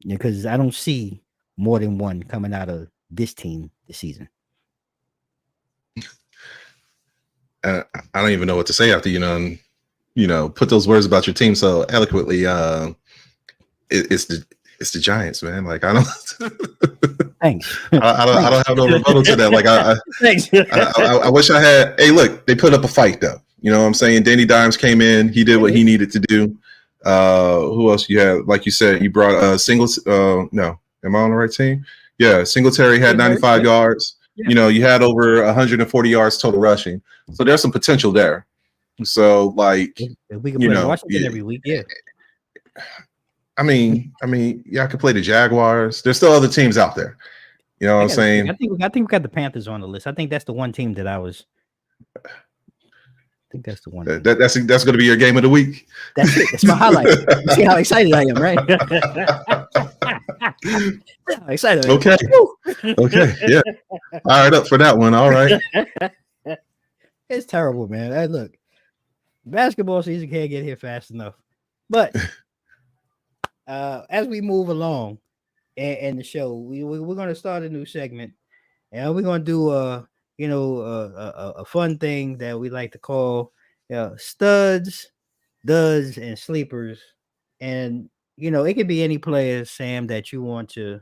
because I don't see more than one coming out of this team this season. I don't even know what to say after, put those words about your team so eloquently. It's the Giants, man. Like I don't, Thanks. I don't have no rebuttal to that. Like Thanks. I wish I had. Hey, look, they put up a fight though. You know what I'm saying? Danny Dimes came in. He did what he needed to do. Who else you had? Like you said, you brought Singles. No, am I on the right team? Yeah, Singletary had 95 yards. Yeah. You know, you had over 140 yards total rushing. So there's some potential there. So like, if we can play Washington every week, yeah. I mean, yeah, I could play the Jaguars. There's still other teams out there. You know what I'm saying? I think we got the Panthers on the list. I think that's the one team that I was. I think that's the one. That's going to be your game of the week. That's it. That's my highlight. You see how excited I am, right? How excited. Okay. Okay. Yeah. All right, up for that one. All right. It's terrible, man. Hey, look, basketball season can't get here fast enough. But as we move along in the show, we're going to start a new segment, and we're going to do a fun thing that we like to call studs, duds, and sleepers. And it could be any player, Sam, that you want to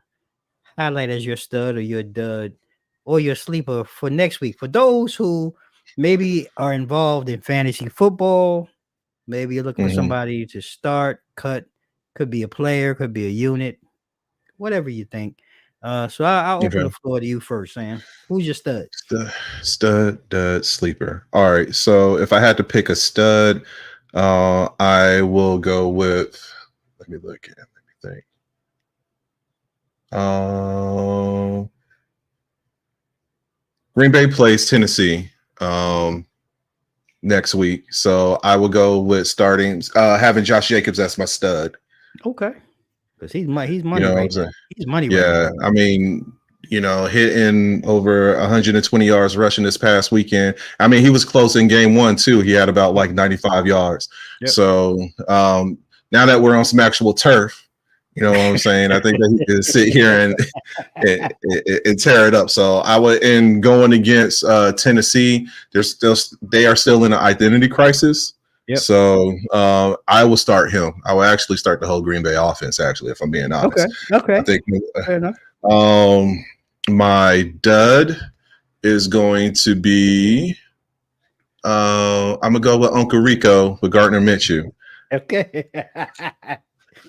highlight as your stud or your dud or your sleeper for next week. For those who maybe are involved in fantasy football, maybe you're looking for somebody to start, cut. Could be a player, could be a unit, whatever you think. So I'll open the floor to you first, Sam. Who's your stud? Stud, dud, sleeper. All right. So if I had to pick a stud, I will go with. Let me look at. Let me think. Green Bay plays Tennessee next week, so I will go with having Josh Jacobs as my stud. Okay, because he's money. Right now. He's money. Yeah, right now. I mean, hitting over 120 yards rushing this past weekend. I mean, he was close in game 1 too. He had about like 95 yards. Yep. So now that we're on some actual turf, you know what I'm saying? I think that he can sit here and tear it up. So I would, in going against Tennessee, they are still in an identity crisis. Yep. So I will start him. I will actually start the whole Green Bay offense, actually, if I'm being honest. Okay. I think fair enough. My dud is going to be I'm gonna go with Uncle Rico with Gardner Minshew. Okay.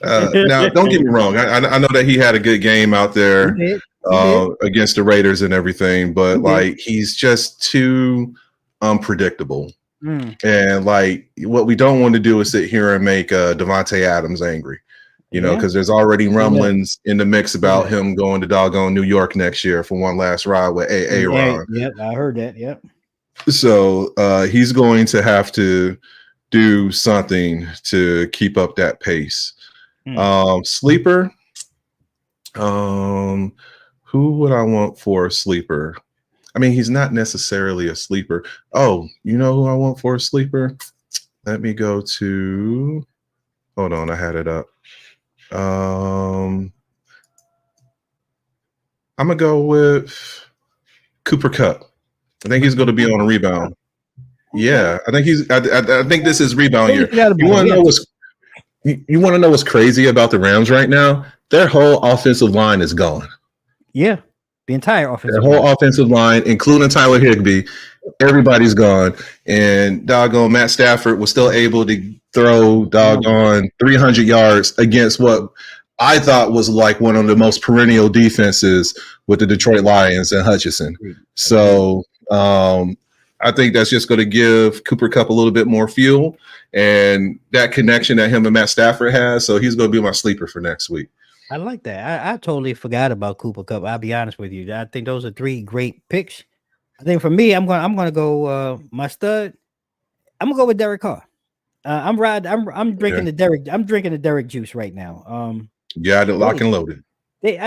Now, don't get me wrong. I know that he had a good game out there against the Raiders and everything, but like he's just too unpredictable. And like what we don't want to do is sit here and make Devontae Adams angry, because there's already rumblings in the mix about him going to doggone New York next year for one last ride with Aaron. Yep, I heard that. Yep. So he's going to have to do something to keep up that pace. Sleeper. Who would I want for a sleeper? I mean, he's not necessarily a sleeper. Oh, you know who I want for a sleeper? Let me go to. Hold on, I had it up. I'm gonna go with Cooper Kupp. I think he's going to be on a rebound. Yeah, I think I think this is rebound year. You want to know what's? You want to know what's crazy about the Rams right now? Their whole offensive line is gone. Yeah, the entire offensive offensive line, including Tyler Higbee, everybody's gone. And doggone Matt Stafford was still able to throw doggone 300 yards against what I thought was like one of the most perennial defenses with the Detroit Lions and Hutchinson. So I think that's just going to give Cooper Kupp a little bit more fuel and that connection that him and Matt Stafford has. So he's going to be my sleeper for next week. I like that. I totally forgot about Cooper Kupp. I'll be honest with you. I think those are 3 great picks. I think for me, I'm gonna go my stud. I'm gonna go with Derek Carr. I'm drinking the Derek. I'm drinking the Derek juice right now. Yeah, they're lock and loaded. They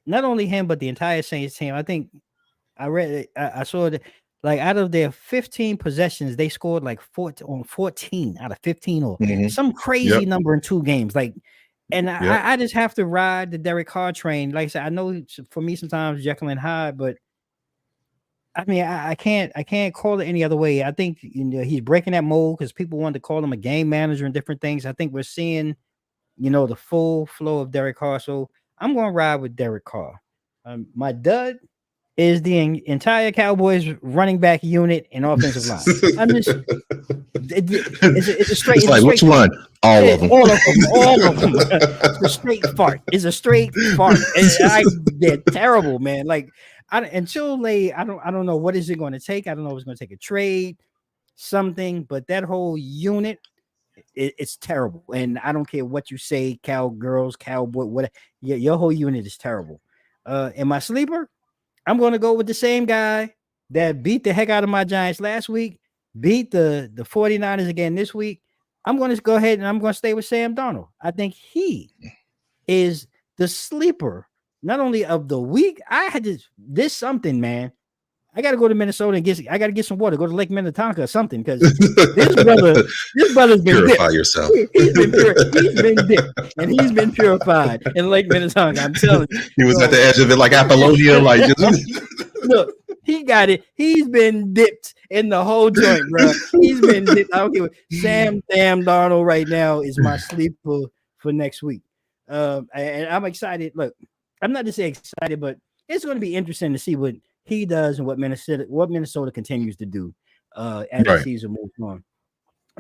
not only him but the entire Saints team. I think I saw that like out of their 15 possessions, they scored like 14 out of 15 or some crazy number in 2 games. Like. And I just have to ride the Derek Carr train. Like I said, I know for me sometimes Jekyll and Hyde, but I mean I can't call it any other way. I think he's breaking that mold because people want to call him a game manager and different things. I think we're seeing, the full flow of Derek Carr. So I'm going to ride with Derek Carr. My dud is the entire Cowboys running back unit and offensive line. I'm just it's a straight. It's like, which fart. one? All of them. All of them. All of them. It's a straight fart. It's a straight fart. They're terrible, man. Like I don't know what is it going to take. I don't know if it's going to take a trade, something, but that whole unit, it's terrible. And I don't care what you say, cowgirls, cowboy, what your whole unit is terrible. And my sleeper, I'm going to go with the same guy that beat the heck out of my Giants last week, beat the 49ers again this week. I'm going to go ahead and I'm going to stay with Sam Darnold. I think he is the sleeper, not only of the week. I had this something, man. I got to go to Minnesota and I got to get some water. Go to Lake Minnetonka or something, because this brother's been purify dipped. yourself. He's been dipped, and he's been purified in Lake Minnetonka. I'm telling you, he was at the edge of it like Apollonia, like just look. He got it. He's been dipped in the whole joint, bro. He's been dipped. I don't care. Sam Darnold right now is my sleeper for next week. And I'm excited. Look, I'm not to say excited, but it's going to be interesting to see what he does and what Minnesota continues to do as the season moves on.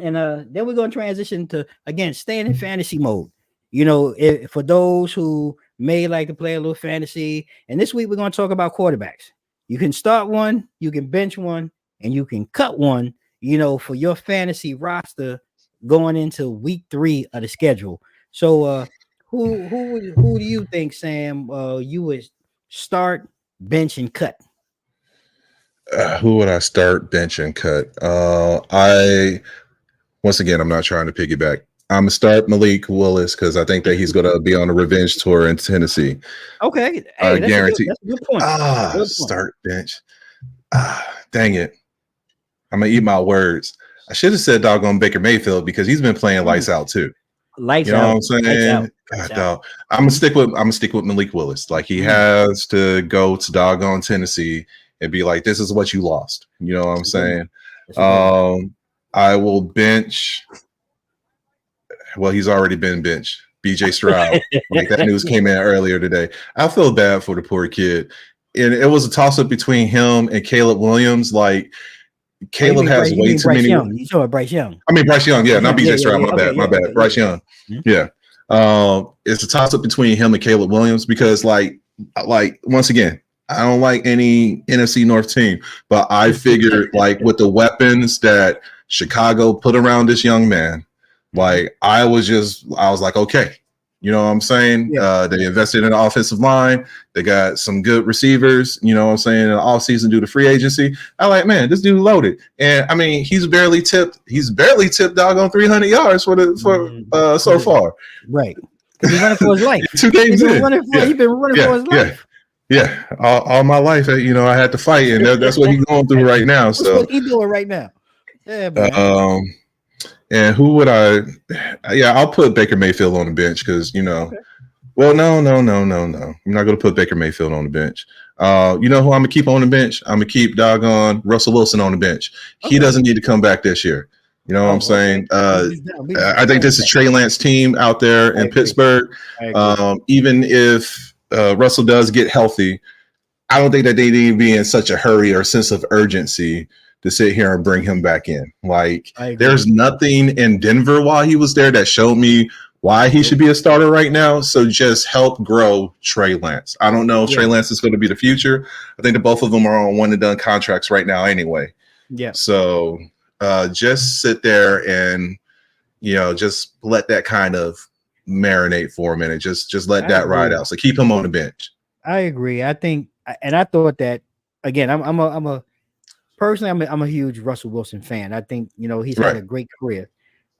And then we're going to transition to, again, staying in fantasy mode. For those who may like to play a little fantasy, and this week we're going to talk about quarterbacks. You can start one, you can bench one, and you can cut one, for your fantasy roster going into week 3 of the schedule. So who do you think, Sam, you would start, bench, and cut? Who would I start, bench, and cut? Once again, I'm not trying to piggyback. I'm gonna start Malik Willis because I think that he's gonna be on a revenge tour in Tennessee. Okay, I guarantee. That's a good point. Start bench. Dang it! I'm gonna eat my words. I should have said doggone Baker Mayfield because he's been playing lights out too. Lights you know out. What I'm saying? God, I'm gonna stick with Malik Willis. Like he has to go to doggone Tennessee and be like, this is what you lost. You know what I'm saying? I will bench. Well, he's already been benched. BJ Stroud. Like that news came in earlier today. I feel bad for the poor kid. And it was a toss-up between him and Caleb Williams. Like Caleb has way too many. You saw Bryce Young. I mean Bryce Young, yeah, not BJ Stroud. My bad. Bryce Young. Yeah. It's a toss-up between him and Caleb Williams because like once again, I don't like any NFC North team, but I figured like with the weapons that Chicago put around this young man, like I was like, okay, you know what I'm saying? Yeah. They invested in the offensive line. They got some good receivers, you know what I'm saying, in the offseason due to free agency. I like, man, this dude loaded. And I mean, he's barely tipped doggone 300 yards so far. Right. Because he's running for his life. 2 games in. He's been running for his life. Yeah. All my life, I had to fight, and that's what he's going through right now. That's what he's doing right now. Yeah, man. And who would I? Yeah, I'll put Baker Mayfield on the bench because Okay. Well, no. I'm not going to put Baker Mayfield on the bench. You know who I'm gonna keep on the bench? I'm gonna keep doggone Russell Wilson on the bench. Okay. He doesn't need to come back this year. You know what I'm saying? I think this is Trey Lance team out there in Pittsburgh. Even if Russell does get healthy, I don't think that they need to be in such a hurry or sense of urgency to sit here and bring him back in. Like, there's nothing in Denver while he was there that showed me why he should be a starter right now. So just help grow Trey Lance. I don't know if Trey Lance is going to be the future. I think that both of them are on one and done contracts right now anyway. Yeah. So just sit there and, just let that kind of marinate for a minute. Just let that ride out. So keep him on the bench. I agree. I think, and I thought that, again, I'm a huge Russell Wilson fan. I think, he's had a great career.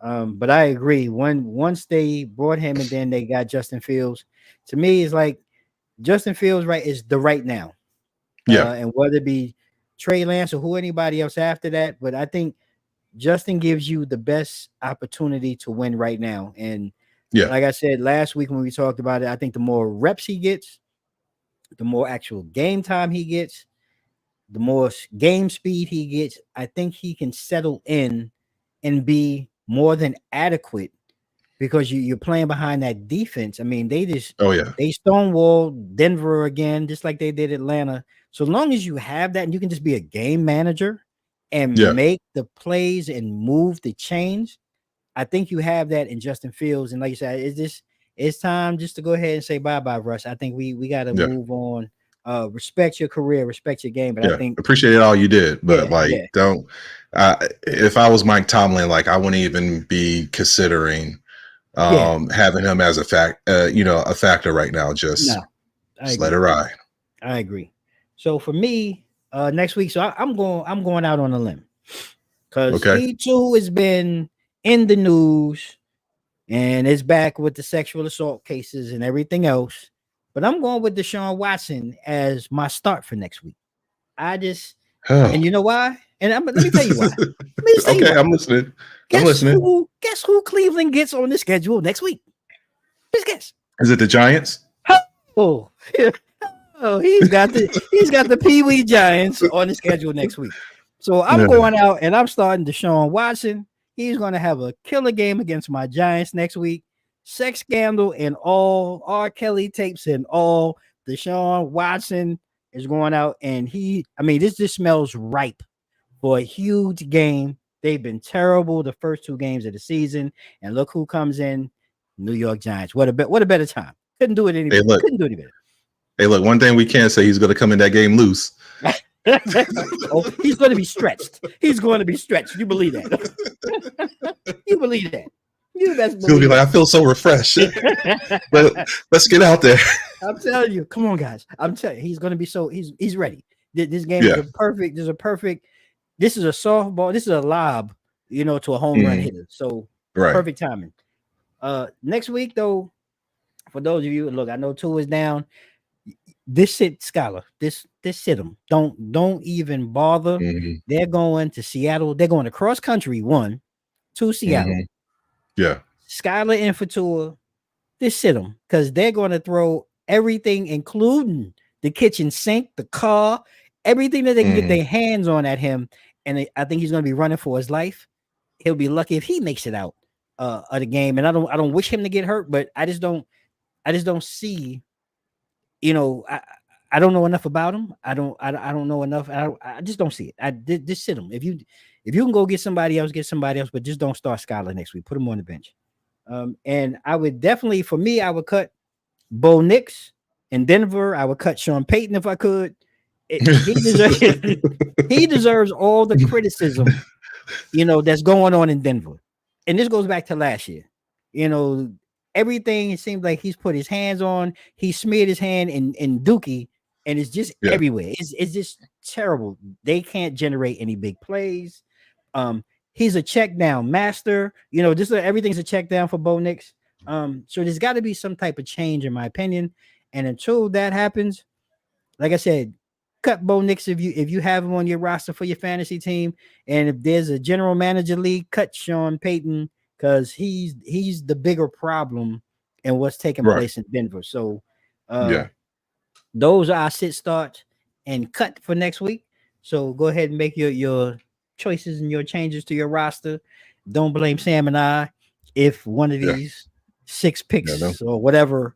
But I agree. Once they brought him and then they got Justin Fields, to me, it's like Justin Fields, is the right now. Yeah. And whether it be Trey Lance or anybody else after that, but I think Justin gives you the best opportunity to win right now. And like I said last week when we talked about it, I think the more reps he gets, the more actual game time he gets, the more game speed he gets, I think he can settle in and be more than adequate because you're playing behind that defense. I mean, they yeah. stonewalled Denver again, just like they did Atlanta. So long as you have that and you can just be a game manager and Yeah. make the plays and move the chains, I think you have that in Justin Fields. And like you said, it's time just to go ahead and say bye-bye, Russ. I think we got to Yeah. move on. Respect your career, respect your game. But I think appreciate all you did, but yeah. don't. If I was Mike Tomlin, I wouldn't even be considering having him as a factor right now. Just let it ride. I agree. So for me, next week, so I'm going out on a limb because he too has been in the news and is back with the sexual assault cases and everything else. But I'm going with Deshaun Watson as my start for next week. And you know why? And let me tell you why. I'm listening. Guess who Cleveland gets on the schedule next week? Just guess. Is it the Giants? Oh, he's got the Pee Wee Giants on the schedule next week. So I'm going out and I'm starting Deshaun Watson. He's going to have a killer game against my Giants next week. Sex scandal and all, R. Kelly tapes and all. Deshaun Watson is going out and this just smells ripe for a huge game. They've been terrible the first 2 games of the season, and look who comes in: New York Giants. What a better time. Couldn't do it any better. Hey, look, one thing we can say, he's going to come in that game loose. He's going to be stretched. He's going to be stretched. You believe that? You believe that? You best believe. He'll be I feel so refreshed. But let's get out there. I'm telling you, come on, guys. I'm telling you, he's going to be he's ready. This game is perfect. This is a softball. This is a lob, to a home run hitter. So perfect timing. Next week, though, for those of you, look, I know 2 is down. This sit Skylar. This sit them. Don't even bother. They're going to Seattle. They're going to cross country 1 to Seattle. Yeah. Skylar and Fatua. This sit them because they're going to throw everything, including the kitchen sink, the car, everything that they can get their hands on at him. And I think he's going to be running for his life. He'll be lucky if he makes it out of the game. And I don't wish him to get hurt, but I just don't see. I don't know enough about him. I don't know enough. I just don't see it. Just sit him. If you can go get somebody else, but just don't start Skylar next week. Put him on the bench. And I would definitely, for me, I would cut Bo Nix in Denver. I would cut Sean Payton if I could. He deserves all the criticism, that's going on in Denver. And this goes back to last year. Everything it seems like he's put his hands on. He smeared his hand in Dookie, and it's just everywhere. It's just terrible. They can't generate any big plays. He's a check down master. Everything's a check down for Bo Nix. So there's got to be some type of change, in my opinion. And until that happens, like I said, cut Bo Nix if you have him on your roster for your fantasy team. And if there's a general manager league, cut Sean Payton because he's the bigger problem in what's taking place in Denver. So those are our sit starts and cut for next week. So go ahead and make your choices and your changes to your roster. Don't blame Sam and I if one of these 6 picks or whatever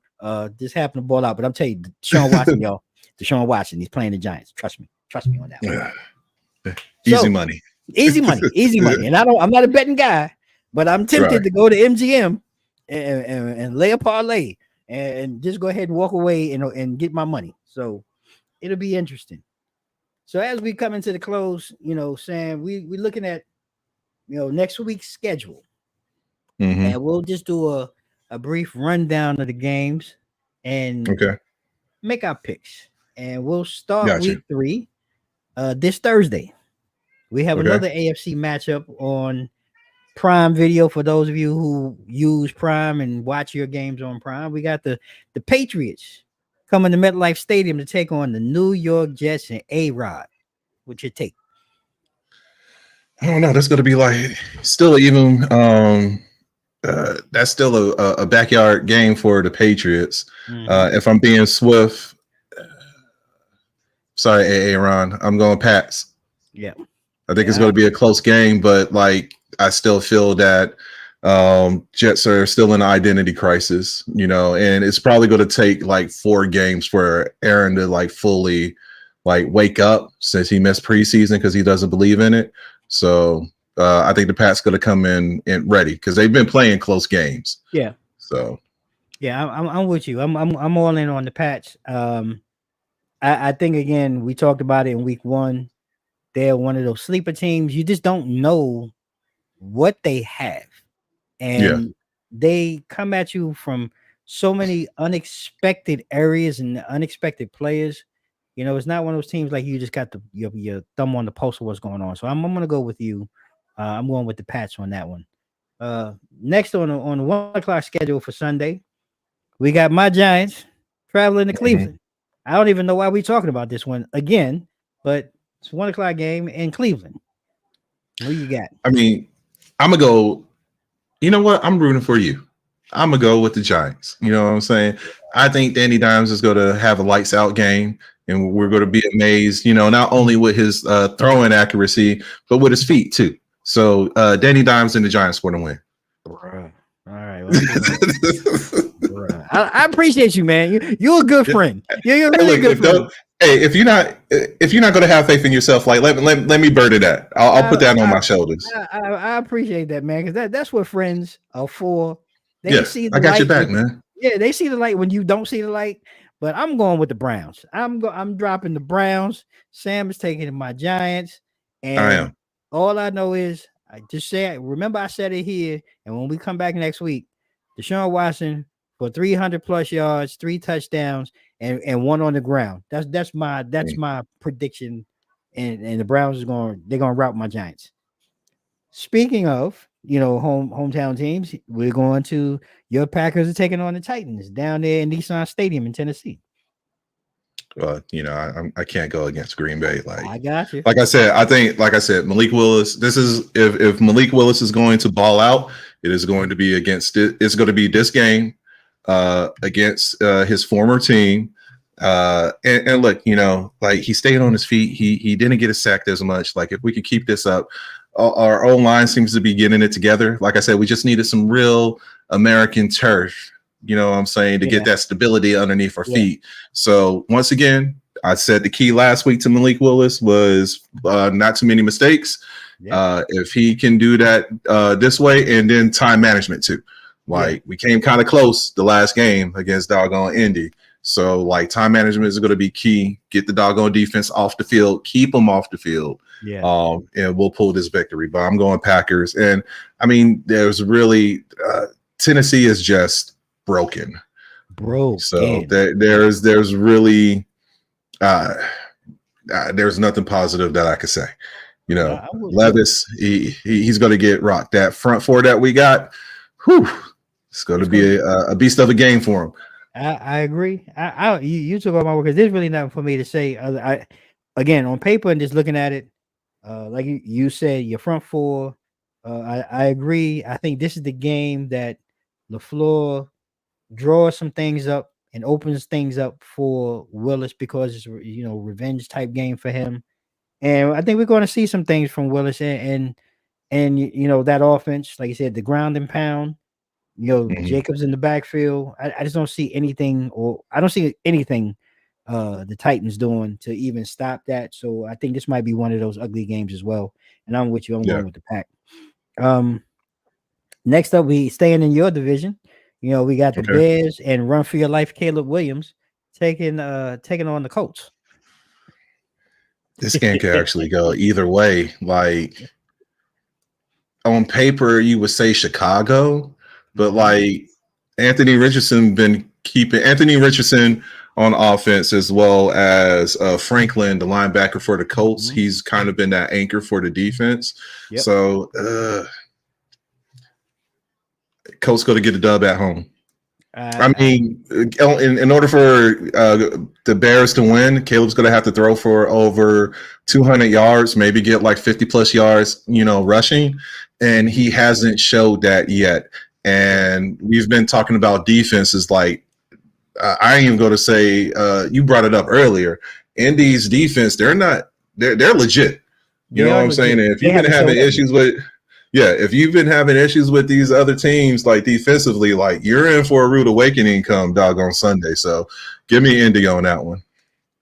just happen to ball out. But I'm telling you, Deshaun Watson, y'all. Deshaun Watson, he's playing the Giants. Trust me on that one. Easy money. And I'm not a betting guy, but I'm tempted to go to MGM and lay a parlay and just go ahead and walk away and get my money. So it'll be interesting. So as we come into the close, Sam, we're looking at next week's schedule, and we'll just do a brief rundown of the games and make our picks. And we'll start week 3 this Thursday. We have another AFC matchup on Prime Video for those of you who use Prime and watch your games on Prime. We got the Patriots coming to MetLife Stadium to take on the New York Jets and A-Rod. What's your take? I don't know. That's going to be still even that's still a backyard game for the Patriots. If I'm being swift, sorry, Aaron, I'm going Pats. Yeah. I think it's going to be a close game, but I still feel that Jets are still in an identity crisis, and it's probably going to take like 4 games for Aaron to like fully like wake up since he missed preseason because he doesn't believe in it. So I think the Pats going to come in and ready because they've been playing close games. Yeah. So yeah, I'm with you. I'm all in on the Pats. I think again we talked about it in week 1. They're one of those sleeper teams. You just don't know what they have. And they come at you from so many unexpected areas and unexpected players. It's not one of those teams like you just got your thumb on the pulse of what's going on. So I'm going to go with you. I'm going with the Pats on that one. Next on the 1:00 schedule for Sunday, we got my Giants traveling to Cleveland. I don't even know why we're talking about this one again, but it's a 1:00 game in Cleveland. What you got? I mean, I'm going to go. You know what? I'm rooting for you. I'm going to go with the Giants. You know what I'm saying? I think Danny Dimes is going to have a lights out game, and we're going to be amazed, not only with his throwing accuracy, but with his feet too. So Danny Dimes and the Giants for the win. All right. Well, I appreciate you, man. You're a good friend. You're a really good friend. Hey, if you're not going to have faith in yourself, like let me burden that. I'll put that on my shoulders. I appreciate that, man, because that's what friends are for. They see the I got light your back, man. Yeah, they see the light when you don't see the light. But I'm going with the Browns. I'm dropping the Browns. Sam is taking my Giants, and I am. All I know is I just say. Remember, I said it here, and when we come back next week, Deshaun Watson for 300+ yards, 3 touchdowns. And 1 on the ground. That's my prediction. And the Browns they're gonna rout my Giants. Speaking of hometown teams, we're going to your Packers are taking on the Titans down there in Nissan Stadium in Tennessee. Well, I can't go against Green Bay. Like I got you. Like I said, Malik Willis. This is if Malik Willis is going to ball out, it is going to be against it. It's going to be this game. Against his former team. And look, like he stayed on his feet. He didn't get sacked as much. Like if we could keep this up, our own line seems to be getting it together. Like I said, we just needed some real American turf, you know what I'm saying, to get that stability underneath our feet. So once again, I said the key last week to Malik Willis was not too many mistakes. If he can do that this way, and then time management too. Like we came kind of close the last game against doggone Indy. So like time management is going to be key. Get the doggone defense off the field, keep them off the field. And we'll pull this victory. But I'm going Packers. And I mean, there's really Tennessee is just broken. So there's really there's nothing positive that I could say. Levis, he's going to get rocked. That front four that we got, it's going to be a beast of a game for him. I agree. You took all my word because there's really nothing for me to say. Again, on paper and just looking at it, like you said, your front four. I agree. I think this is the game that LaFleur draws some things up and opens things up for Willis because it's revenge type game for him. And I think we're going to see some things from Willis and that offense, like you said, the ground and pound. Jacobs in the backfield. I just don't see anything, the Titans doing to even stop that. So I think this might be one of those ugly games as well. And I'm with you. I'm going with the Pack. Next up, we staying in your division. We got the Bears and run for your life, Caleb Williams taking on the Colts. This game could actually go either way. Like on paper, you would say Chicago. But like Anthony Richardson on offense, as well as Franklin, the linebacker for the Colts. He's kind of been that anchor for the defense. So Colts go to get a dub at home. I mean, in order for the Bears to win, Caleb's going to have to throw for over 200 yards, maybe get like 50+ yards, rushing. And he hasn't showed that yet. And we've been talking about defenses like I ain't even going to say you brought it up earlier. Indy's defense, they're legit. You know what I'm saying? And if you've been having issues with yeah, if you've been having issues with these other teams, like defensively, like you're in for a rude awakening come doggone Sunday. So give me Indy on that one.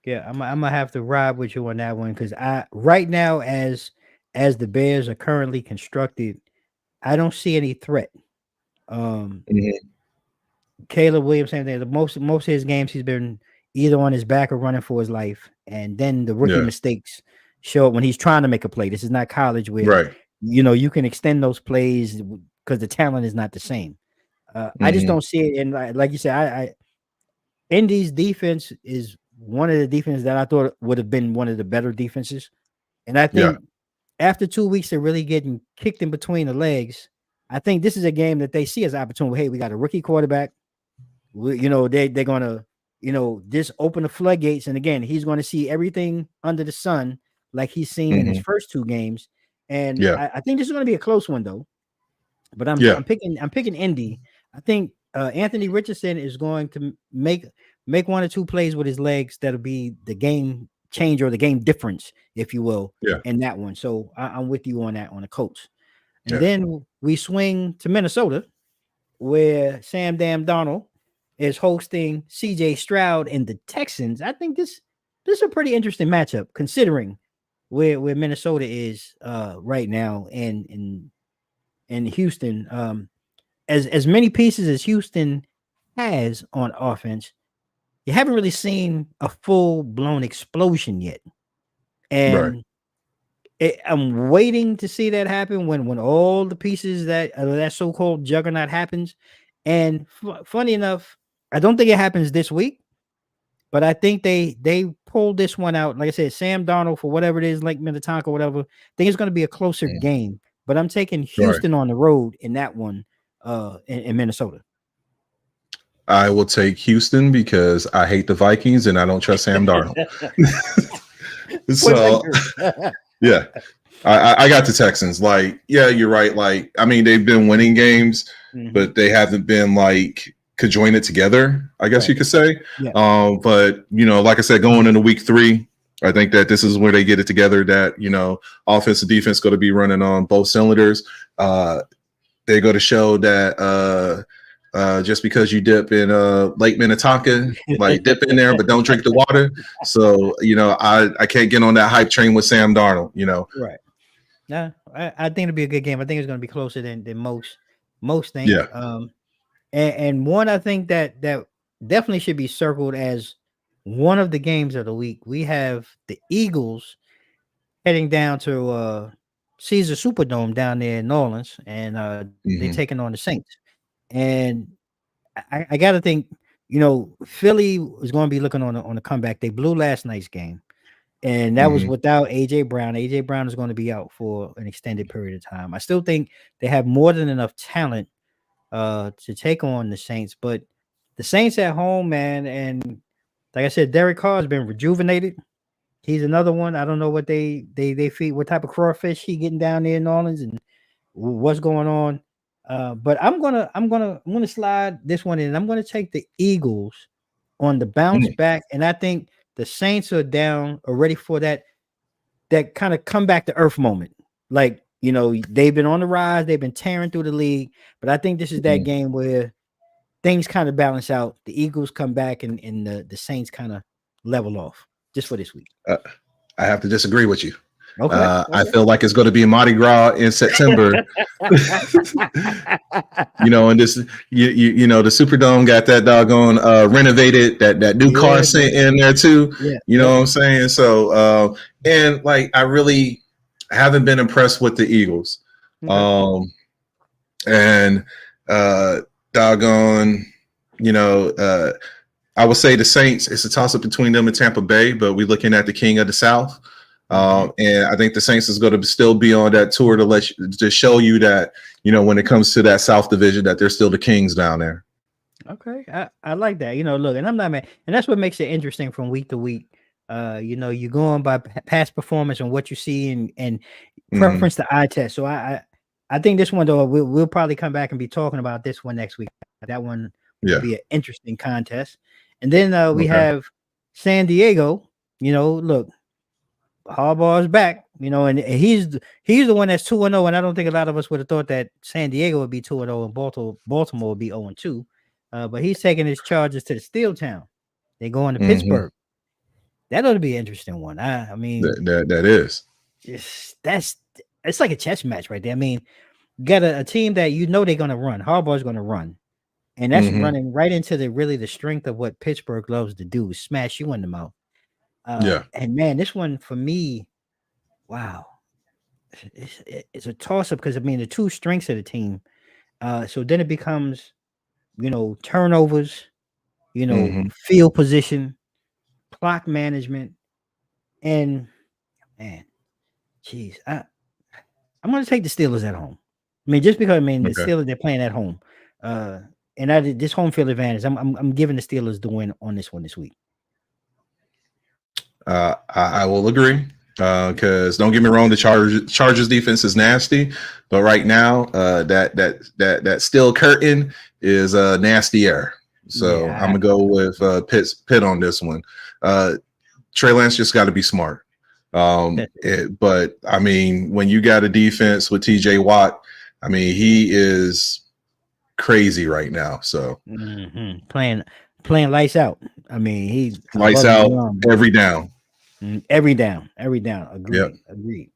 Yeah, I'm gonna have to ride with you on that one because I right now as the Bears are currently constructed, I don't see any threat. Um, Mhm. Caleb Williams, same thing. Most of his games, he's been either on his back or running for his life, and then the rookie Yeah, mistakes show up when he's trying to make a play. This is not college where right. you can extend those plays because the talent is not the same. I just Hmm. don't see it, and like you said, I Indy's defense is one of the defenses that I thought would have been one of the better defenses, and I Yeah. think after 2 weeks of really getting kicked in between the legs, I think this is a game that they see as an opportunity. Hey, we got a rookie quarterback. They're gonna just open the floodgates, and again, he's going to see everything under the sun like he's seen in his Hmm. first 2 games. And Yeah. I think this is going to be a close one though. But Yeah. I'm picking Indy. I think Anthony Richardson is going to make 1 or 2 plays with his legs that'll be the game change or the game difference, if you will, Yeah. in that one. So I'm with you on that on the Colts. And Yeah. then we swing to Minnesota, where Sam Dam Donald is hosting CJ Stroud and the Texans. I think this is a pretty interesting matchup considering where Minnesota is right now in Houston. As many pieces as Houston has on offense, you haven't really seen a full blown explosion yet. Right. And I'm waiting to see that happen when all the pieces that so-called juggernaut happens. And funny enough, I don't think it happens this week, but I think they pulled this one out. Like I said, Sam Darnold for whatever it is, like Minnetonka, whatever. I think it's going to be a closer Mhm. game. But I'm taking Right. Houston on the road in that one, in Minnesota. I will take Houston because I hate the Vikings and I don't trust Sam Darnold. Point blank So period. yeah, I got the Texans. Like, yeah, you're right. Like, I mean, they've been winning games, Mhm. but they haven't been like conjoined together, I guess Right. you could say. Yeah. But like I said, going into week 3, I think that this is where they get it together. That offense and defense going to be running on both cylinders. They go to show that just because you dip in Lake Minnetonka, like dip in there, but don't drink the water. So I can't get on that hype train with Sam Darnold. Right. Yeah, I think it'll be a good game. I think it's going to be closer than most think. Yeah. And one I think that definitely should be circled as one of the games of the week. We have the Eagles heading down to Caesar Superdome down there in New Orleans, and they're Hmm. taking on the Saints. And I got to think, Philly is going to be looking on the comeback. They blew last night's game. And that was Hmm. without AJ Brown. AJ Brown is going to be out for an extended period of time. I still think they have more than enough talent to take on the Saints, but the Saints at home, man, and like I said, Derek Carr has been rejuvenated. He's another one. I don't know what they feed, what type of crawfish he getting down there in New Orleans, and what's going on. But I'm gonna slide this one in. I'm gonna take the Eagles on the bounce back, and I think the Saints are down or ready for that kind of come back to earth moment. Like, they've been on the rise, they've been tearing through the league, but I think this is that game where things kind of balance out. The Eagles come back and the Saints kind of level off just for this week. I have to disagree with you. Okay. I feel like it's going to be Mardi Gras in September. And this, the Superdome got that doggone renovated, that new car scent in there too. Yeah. You know what I'm saying? So, and like, I really haven't been impressed with the Eagles. Okay. And doggone, I would say the Saints, it's a toss up between them and Tampa Bay, but we're looking at the king of the South. And I think the Saints is going to still be on that tour to show you that, when it comes to that South division, that they're still the kings down there. Okay. I like that. Look, and I'm not mad. And that's what makes it interesting from week to week. You go on by past performance and what you see and preference to eye test. So I think this one, though, we'll probably come back and be talking about this one next week. That one will be an interesting contest. And then we have San Diego. Look, Harbaugh's back. And he's the one that's 2-0, and I don't think a lot of us would have thought that San Diego would be 2-0 and Baltimore would be 0-2. But he's taking his Chargers to the Steel Town. They're going to Pittsburgh. That ought to be an interesting one. I mean, that is. It's like a chess match right there. I mean, you got a team that they're going to run. Harbaugh's going to run, and that's running right into the strength of what Pittsburgh loves to do: smash you in the mouth. And man, this one for me, wow, it's a toss up because I mean the two strengths of the team. So then it becomes, turnovers, field position, clock management, and man, geez, I'm going to take the Steelers at home. I mean, just because the Steelers, they're playing at home, and this home field advantage, I'm giving the Steelers the win on this one this week. I will agree because don't get me wrong, the Chargers defense is nasty, but right now that steel curtain is nasty air. So I'm gonna go with Pitt on this one. Trey Lance just got to be smart. But I mean, when you got a defense with TJ Watt, I mean, he is crazy right now. So playing lights out. I mean, he's lights out every down. Every down. Agreed.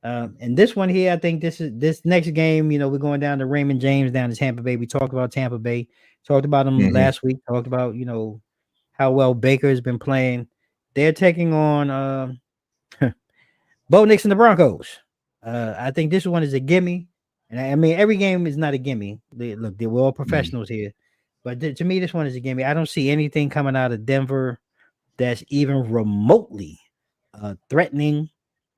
And this one here, I think this next game, we're going down to Raymond James, down to Tampa Bay. We talked about Tampa Bay, talked about them last week, talked about, how well Baker has been playing. They're taking on Bo Nix and the Broncos. I think this one is a gimme. And I mean, every game is not a gimme. We're all professionals here. But to me, this one is a gimme. I don't see anything coming out of Denver that's even remotely threatening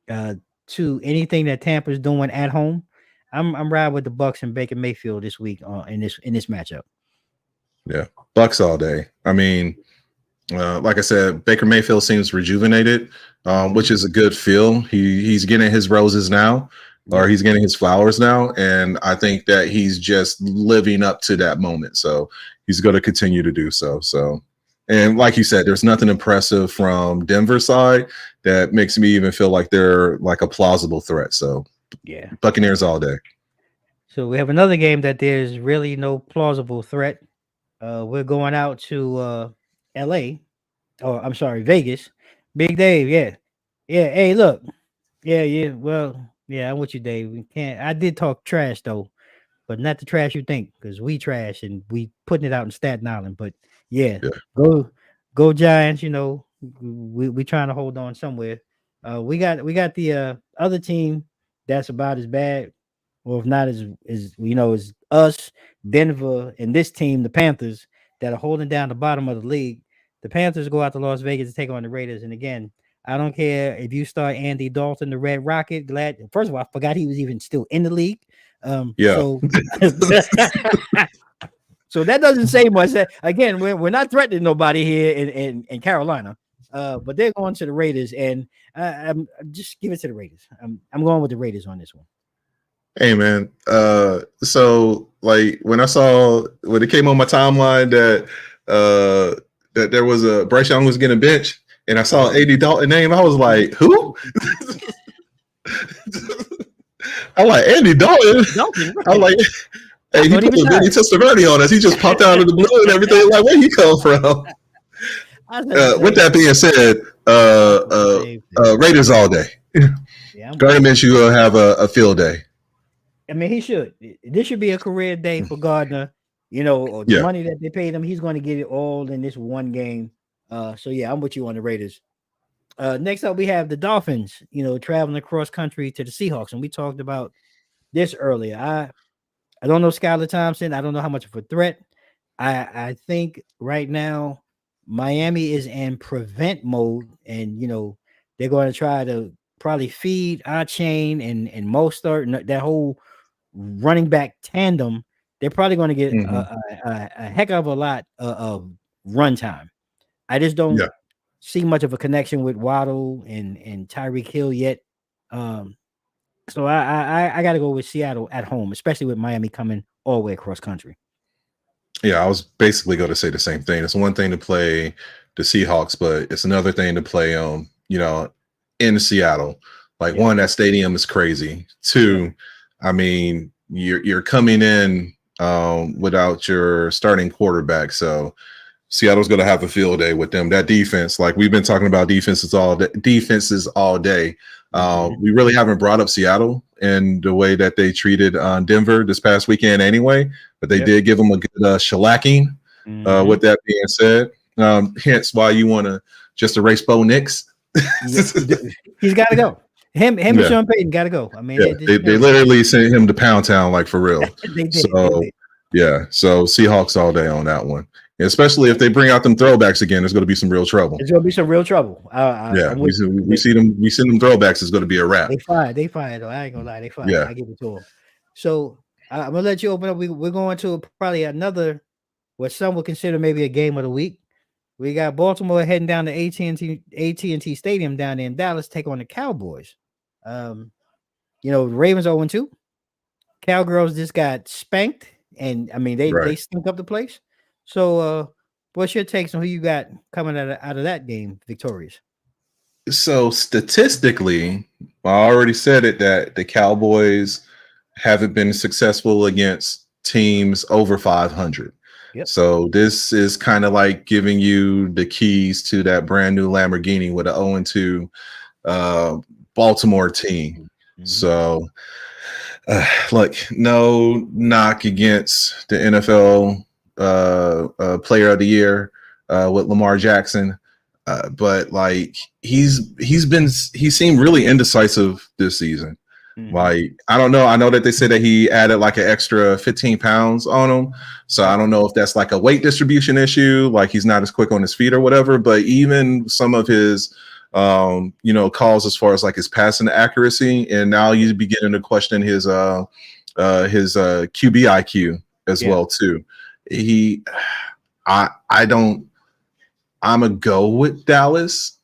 to anything that Tampa's doing at home. I'm riding with the Bucs and Baker Mayfield this week in this matchup. Yeah, Bucs all day. I mean, like I said, Baker Mayfield seems rejuvenated, which is a good feel. He's getting his roses now, or he's getting his flowers now, and I think that he's just living up to that moment. So he's going to continue to do so. And like you said, there's nothing impressive from Denver's side that makes me even feel like they're like a plausible threat. So yeah, Buccaneers all day. So we have another game that there's really no plausible threat. We're going out to LA. Oh, I'm sorry, Vegas. Big Dave, yeah. Hey, look. Yeah. Well, yeah, I'm with you, Dave. We can't. I did talk trash though, but not the trash you think, because we trash and we putting it out in Staten Island. But yeah. Go Giants. We trying to hold on somewhere. We got the other team that's about as bad, or if not as us, Denver, and this team, the Panthers, that are holding down the bottom of the league. The Panthers go out to Las Vegas to take on the Raiders. And again, I don't care if you start Andy Dalton, the Red Rocket. First of all, I forgot he was even still in the league. So so that doesn't say much. Again, we're not threatening nobody here in Carolina. But they're going to the Raiders, and I'm just give it to the Raiders. I'm going with the Raiders on this one. Hey man, so like when it came on my timeline that there was a Bryce Young was getting a bench, and I saw Andy Dalton name, I was like, who? I'm like, Andy Dalton. Right. I'm like, hey, he put Vinny Testaverde on us. He just popped out of the blue and everything. Like, where he come from? With that being said, Raiders all day. Gardner Minshew will have a field day. I mean, he should. This should be a career day for Gardner. The money that they paid him, he's going to get it all in this one game. So yeah, I'm with you on the Raiders. Next up, we have the Dolphins. Traveling across country to the Seahawks, and we talked about this earlier. I don't know Skylar Thompson. I don't know how much of a threat. I think right now Miami is in prevent mode, and they're going to try to probably feed Achane and Mostert and that whole running back tandem. They're probably going to get a heck of a lot of run time. I just don't see much of a connection with Waddle and Tyreek Hill yet. So I got to go with Seattle at home, especially with Miami coming all the way across country. Yeah, I was basically going to say the same thing. It's one thing to play the Seahawks, but it's another thing to play in Seattle. Like one, that stadium is crazy. Two, I mean, you're coming in without your starting quarterback, so Seattle's going to have a field day with them. That defense, like we've been talking about defenses all day. We really haven't brought up Seattle in the way that they treated Denver this past weekend anyway, but they did give them a good shellacking. With that being said, hence why you want to just erase Bo Nix. He's got to go. Him and Sean Payton got to go. I mean, they literally sent him to Pound Town, like for real. They did. So Seahawks all day on that one. Especially if they bring out them throwbacks again, there's going to be some real trouble. There's going to be some real trouble. We see them throwbacks. It's going to be a wrap. They fired. Though. I ain't gonna lie, they fired. Yeah. I give it to them. So I'm gonna let you open up. We're going to probably another, what some would consider maybe a game of the week. We got Baltimore heading down to AT&T Stadium down there in Dallas, take on the Cowboys. Ravens 0-2. Cowgirls just got spanked, and I mean they stunk up the place. So, what's your takes on who you got coming out of that game victorious? So statistically, I already said it that the Cowboys haven't been successful against teams over 500. Yep. So this is kind of like giving you the keys to that brand new Lamborghini with an 0-2 Baltimore team. So, look, no knock against the NFL player of the year with Lamar Jackson, but like he seemed really indecisive this season. Like, I don't know. I know that they said that he added like an extra 15 pounds on him. So I don't know if that's like a weight distribution issue, like he's not as quick on his feet or whatever. But even some of his calls as far as like his passing accuracy, and now he's beginning to question his QB IQ as well too. I'm a go with Dallas.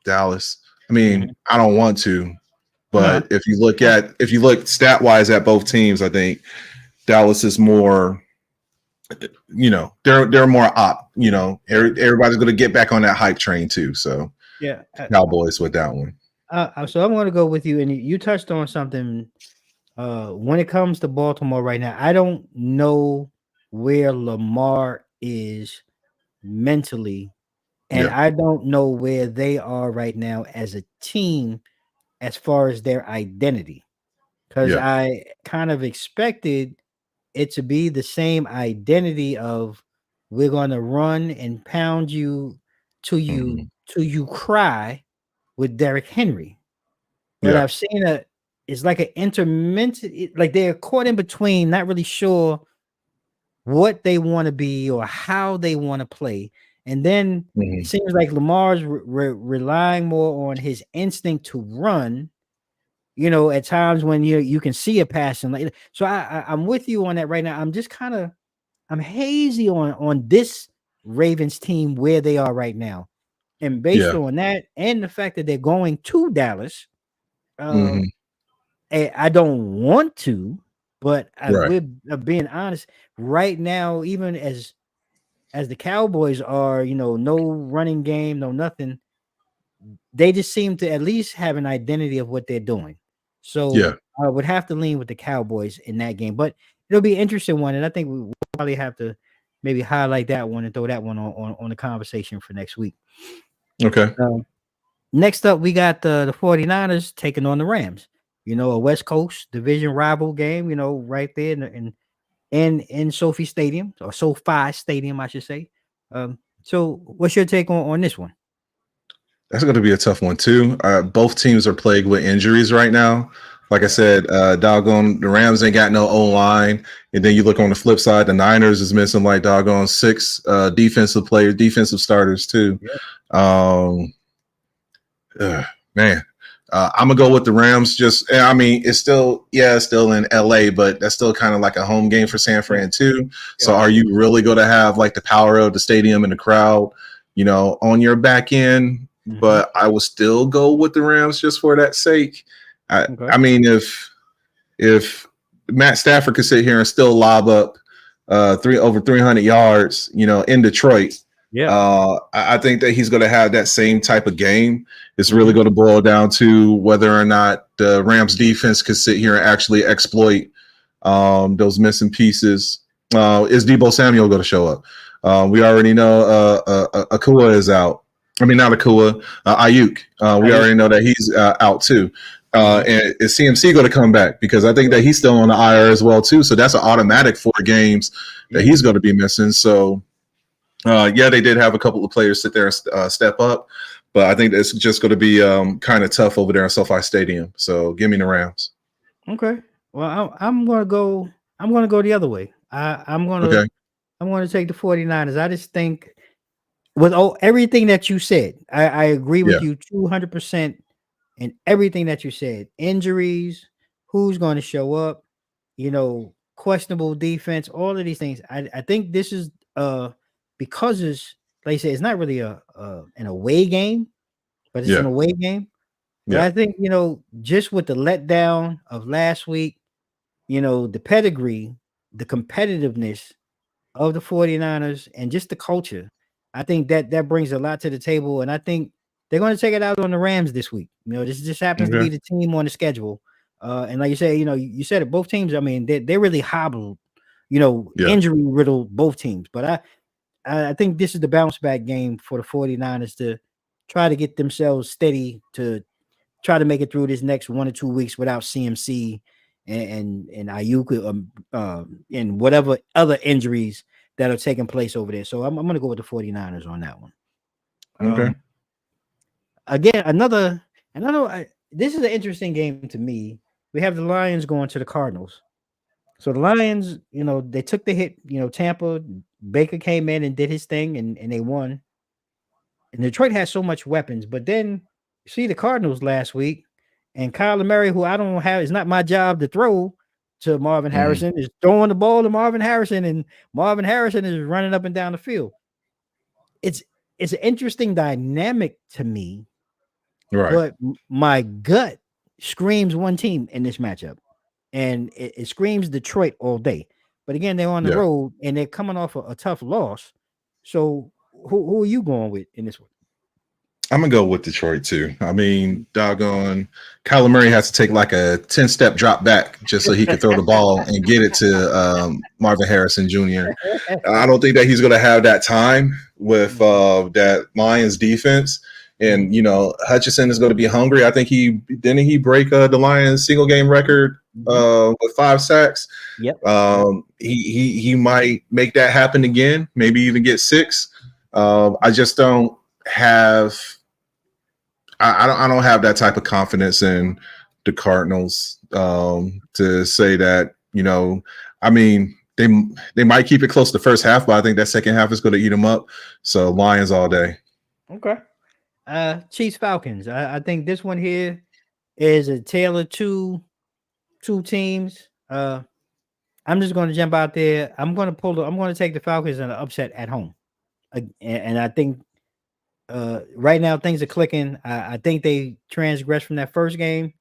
Dallas. I mean, I don't want to, but if you look stat wise at both teams, I think Dallas is more, they're more up, everybody's going to get back on that hype train too. So Cowboys with that one. So I'm going to go with you. And you touched on something when it comes to Baltimore right now. I don't know where Lamar is mentally. And I don't know where they are right now as a team as far as their identity. Because I kind of expected it to be the same identity of we're going to run and pound you till you cry with Derrick Henry. But I've seen it's like an intermittent, like they're caught in between, not really sure what they want to be or how they want to play. And then it seems like Lamar's relying more on his instinct to run, at times when you can see a passing. Like, so I'm with you on that right now. I'm just I'm hazy on this Ravens team where they are right now. And based on that and the fact that they're going to Dallas, I don't want to, but we're being honest right now, even as the Cowboys are, no running game, no nothing. They just seem to at least have an identity of what they're doing. So I would have to lean with the Cowboys in that game, but it'll be an interesting one. And I think we'll probably have to maybe highlight that one and throw that one on the conversation for next week. Okay. Next up, we got the 49ers taking on the Rams, a West Coast division rival game, right there in SoFi Stadium, or SoFi Stadium, I should say. So what's your take on this one? That's going to be a tough one too. Both teams are plagued with injuries right now. Like I said, doggone, the Rams ain't got no O-line. And then you look on the flip side, the Niners is missing like doggone 6 defensive starters too. Man. I'm gonna go with the Rams. It's still in LA, but that's still kind of like a home game for San Fran too. So are you really going to have like the power of the stadium and the crowd, on your back end? But I will still go with the Rams just for that sake. I mean, if Matt Stafford could sit here and still lob up over 300 yards, in Detroit, Yeah. I think that he's going to have that same type of game. It's really going to boil down to whether or not the Rams defense could sit here and actually exploit those missing pieces. Is Debo Samuel going to show up? We already know Akua is out. I mean, not Akua, Ayuk. We already know that he's out too. And is CMC going to come back? Because I think that he's still on the IR as well too. So that's an automatic 4 games that he's going to be missing. So yeah, they did have a couple of players sit there and step up, but I think it's just going to be kind of tough over there in SoFi Stadium. So give me the Rams. Okay. Well, I'm gonna go. I'm gonna go the other way. I'm gonna take the 49ers. I just think with everything that you said, I agree with you 200% in everything that you said. Injuries, who's going to show up, questionable defense, all of these things. I think this is because it's like you say, it's not really an away game, but it's an away game. But I think, just with the letdown of last week, the pedigree, the competitiveness of the 49ers and just the culture, I think that brings a lot to the table. And I think they're going to take it out on the Rams this week. This just happens to be the team on the schedule. And like you say, you said it, both teams, I mean, they really hobbled, injury riddled both teams. But I think this is the bounce back game for the 49ers to try to get themselves steady to try to make it through this next 1 or 2 weeks without CMC and Ayuk and whatever other injuries that are taking place over there. So I'm going to go with the 49ers on that one. Okay. Again, this is an interesting game to me. We have the Lions going to the Cardinals. So the Lions, they took the hit, Tampa, Baker came in and did his thing and they won. And Detroit has so much weapons, but then you see the Cardinals last week and Kyler Murray, who I don't have, it's not my job to throw to Marvin Harrison, is throwing the ball to Marvin Harrison, and Marvin Harrison is running up and down the field. It's an interesting dynamic to me, right? But my gut screams one team in this matchup, and it screams Detroit all day. But again, they're on the road and they're coming off a tough loss. So who are you going with in this one? I'm gonna go with Detroit too. I mean, doggone, Kyler Murray has to take like a 10-step drop back just so he can throw the ball and get it to Marvin Harrison Jr. I don't think that he's gonna have that time with that Lions defense. And Hutchinson is going to be hungry. I think he break the Lions single game record with 5 sacks. Yep. He might make that happen again. Maybe even get 6. I just don't have. I don't have that type of confidence in the Cardinals to say that, I mean, they might keep it close the first half, but I think that second half is going to eat them up. So Lions all day. Okay. Chiefs Falcons. I think this one here is a tale of two teams. I'm just going to jump out there. I'm going to take the Falcons in an upset at home. And I think right now things are clicking. I think they transgressed from that first game.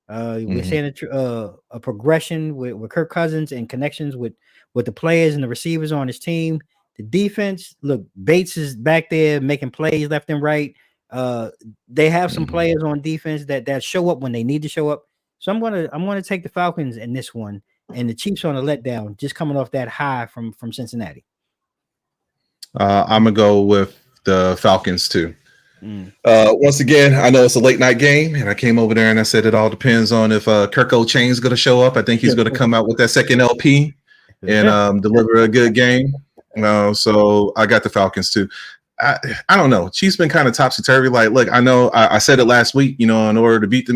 We're seeing a progression with Kirk Cousins and connections with the players and the receivers on his team. The defense, look, Bates is back there making plays left and right. They have some players on defense that show up when they need to show up. So I'm gonna take the Falcons in this one, and the Chiefs on a letdown, just coming off that high from Cincinnati. I'm gonna go with the Falcons too. Once again, I know it's a late night game, and I came over there and I said it all depends on if Kirk Chain's going to show up. I think he's going to come out with that second LP and deliver a good game. So I got the Falcons too. I don't know. Chiefs been kind of topsy turvy. Like, look, I know I said it last week. In order to beat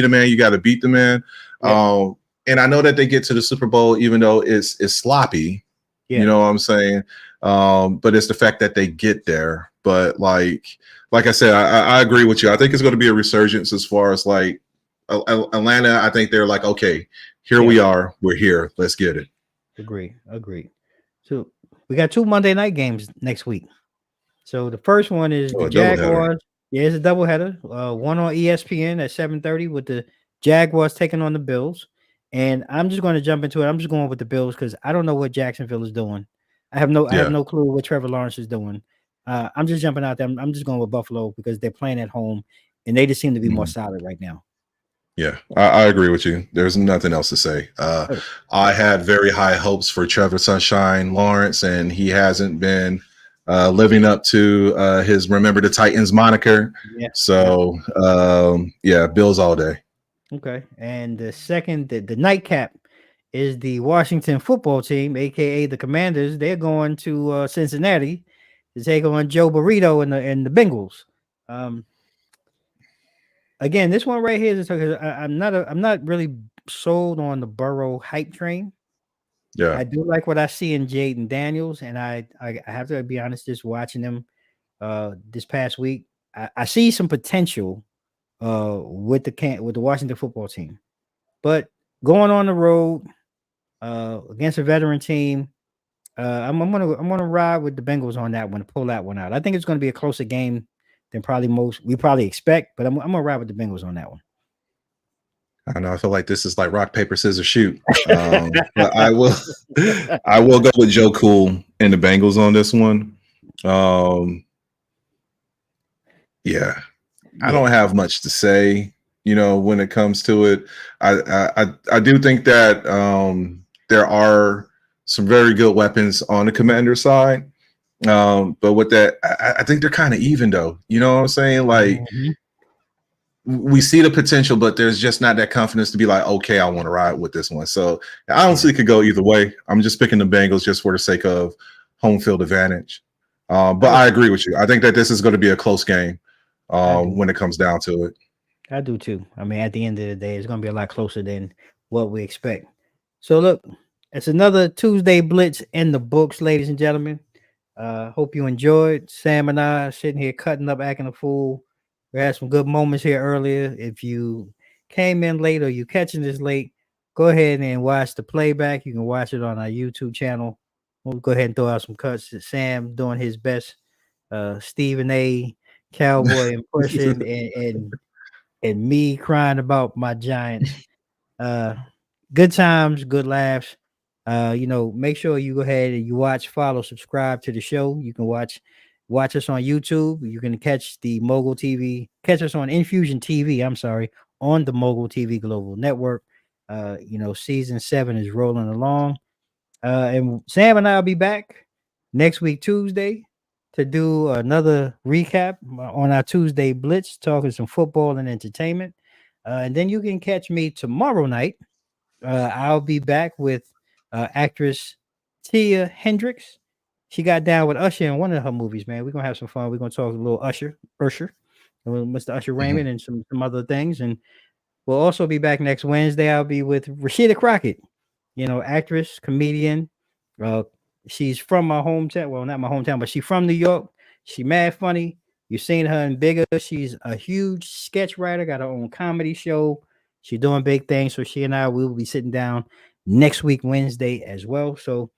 a man, you got to beat the man. Yeah. And I know that they get to the Super Bowl, even though it's sloppy. Yeah. You know what I'm saying? But it's the fact that they get there. But like I said, I agree with you. I think it's going to be a resurgence as far as like Atlanta. I think they're like, okay, here we are. We're here. Let's get it. Agree. So we got 2 Monday night games next week. So the first one is the Jaguars. Yeah, it's a doubleheader. One on ESPN at 7:30 with the Jaguars taking on the Bills. And I'm just going to jump into it. I'm just going with the Bills because I don't know what Jacksonville is doing. I have no clue what Trevor Lawrence is doing. I'm just jumping out there. I'm just going with Buffalo because they're playing at home, and they just seem to be more solid right now. Yeah, I agree with you. There's nothing else to say. I had very high hopes for Trevor Sunshine Lawrence, and he hasn't been living up to his "Remember the Titans" moniker. Yeah. So, Bills all day. Okay. And the second, the nightcap is the Washington football team, aka the Commanders. They're going to Cincinnati to take on Joe Burrito and the Bengals. Again, this one right here is because I'm not really sold on the Burrow hype train. Yeah, I do like what I see in Jaden Daniels, and I have to be honest, just watching him this past week, I see some potential with the Washington football team. But going on the road against a veteran team, I'm gonna ride with the Bengals on that one to pull that one out. I think it's going to be a closer game than we probably expect, but I'm gonna ride with the Bengals on that one. I don't know. I feel like this is like rock paper scissors shoot. But I will go with Joe Cool and the Bengals on this one. I don't have much to say. When it comes to it, I do think that there are some very good weapons on the Commander side. But with that, I think they're kind of even though. You know what I'm saying? Like we see the potential, but there's just not that confidence to be like, okay, I want to ride with this one. So I honestly could go either way. I'm just picking the Bengals just for the sake of home field advantage. But I agree with you. I think that this is going to be a close game when it comes down to it. I do too. I mean, at the end of the day, it's going to be a lot closer than what we expect. So look, it's another Tuesday Blitz in the books, ladies and gentlemen. Hope you enjoyed. Sam and I sitting here cutting up, acting a fool. We had some good moments here earlier. If you came in late or you catching this late, go ahead and watch the playback. You can watch it on our YouTube channel. We'll go ahead and throw out some cuts. Sam doing his best, Stephen A. Cowboy impression, and me crying about my Giants. Good times, good laughs. Make sure you go ahead and you watch, follow, subscribe to the show. You can watch us on YouTube. You can catch the Mogul TV, catch us on Infusion TV. I'm sorry, on the Mogul TV Global Network. Season 7 is rolling along. And Sam and I will be back next week, Tuesday, to do another recap on our Tuesday Blitz, talking some football and entertainment. And then you can catch me tomorrow night. I'll be back with actress Tia Hendricks. She got down with Usher in one of her movies, man. We're going to have some fun. We're going to talk a little Usher, Mr. Usher Raymond, and some other things. And we'll also be back next Wednesday. I'll be with Rashida Crockett, actress, comedian. She's from my hometown. Well, not my hometown, but she's from New York. She mad funny. You've seen her in Bigger. She's a huge sketch writer, got her own comedy show. She's doing big things. So she and I will be sitting down next week, Wednesday, as well. So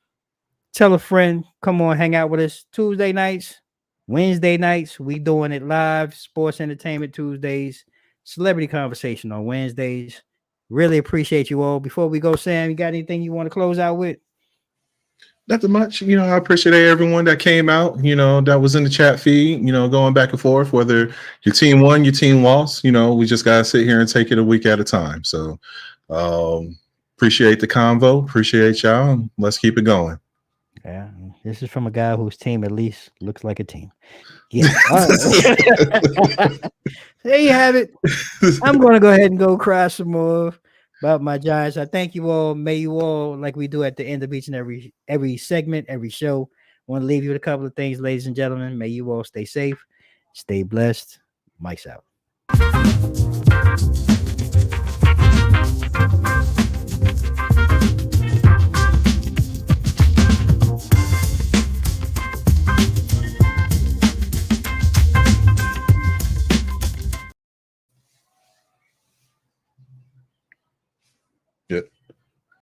tell a friend, come on, hang out with us Tuesday nights, Wednesday nights. We doing it live, sports entertainment Tuesdays, celebrity conversation on Wednesdays. Really appreciate you all. Before we go, Sam, you got anything you want to close out with? Nothing much. I appreciate everyone that came out, that was in the chat feed, going back and forth, whether your team won, your team lost, we just got to sit here and take it a week at a time. So appreciate the convo. Appreciate y'all. And let's keep it going. Yeah. This is from a guy whose team at least looks like a team. Yeah. All right. There you have it. I'm going to go ahead and go cry some more about my Giants. I thank you all. May you all, like we do at the end of each and every segment, every show, want to leave you with a couple of things, ladies and gentlemen. May you all stay safe, stay blessed. Mike's out.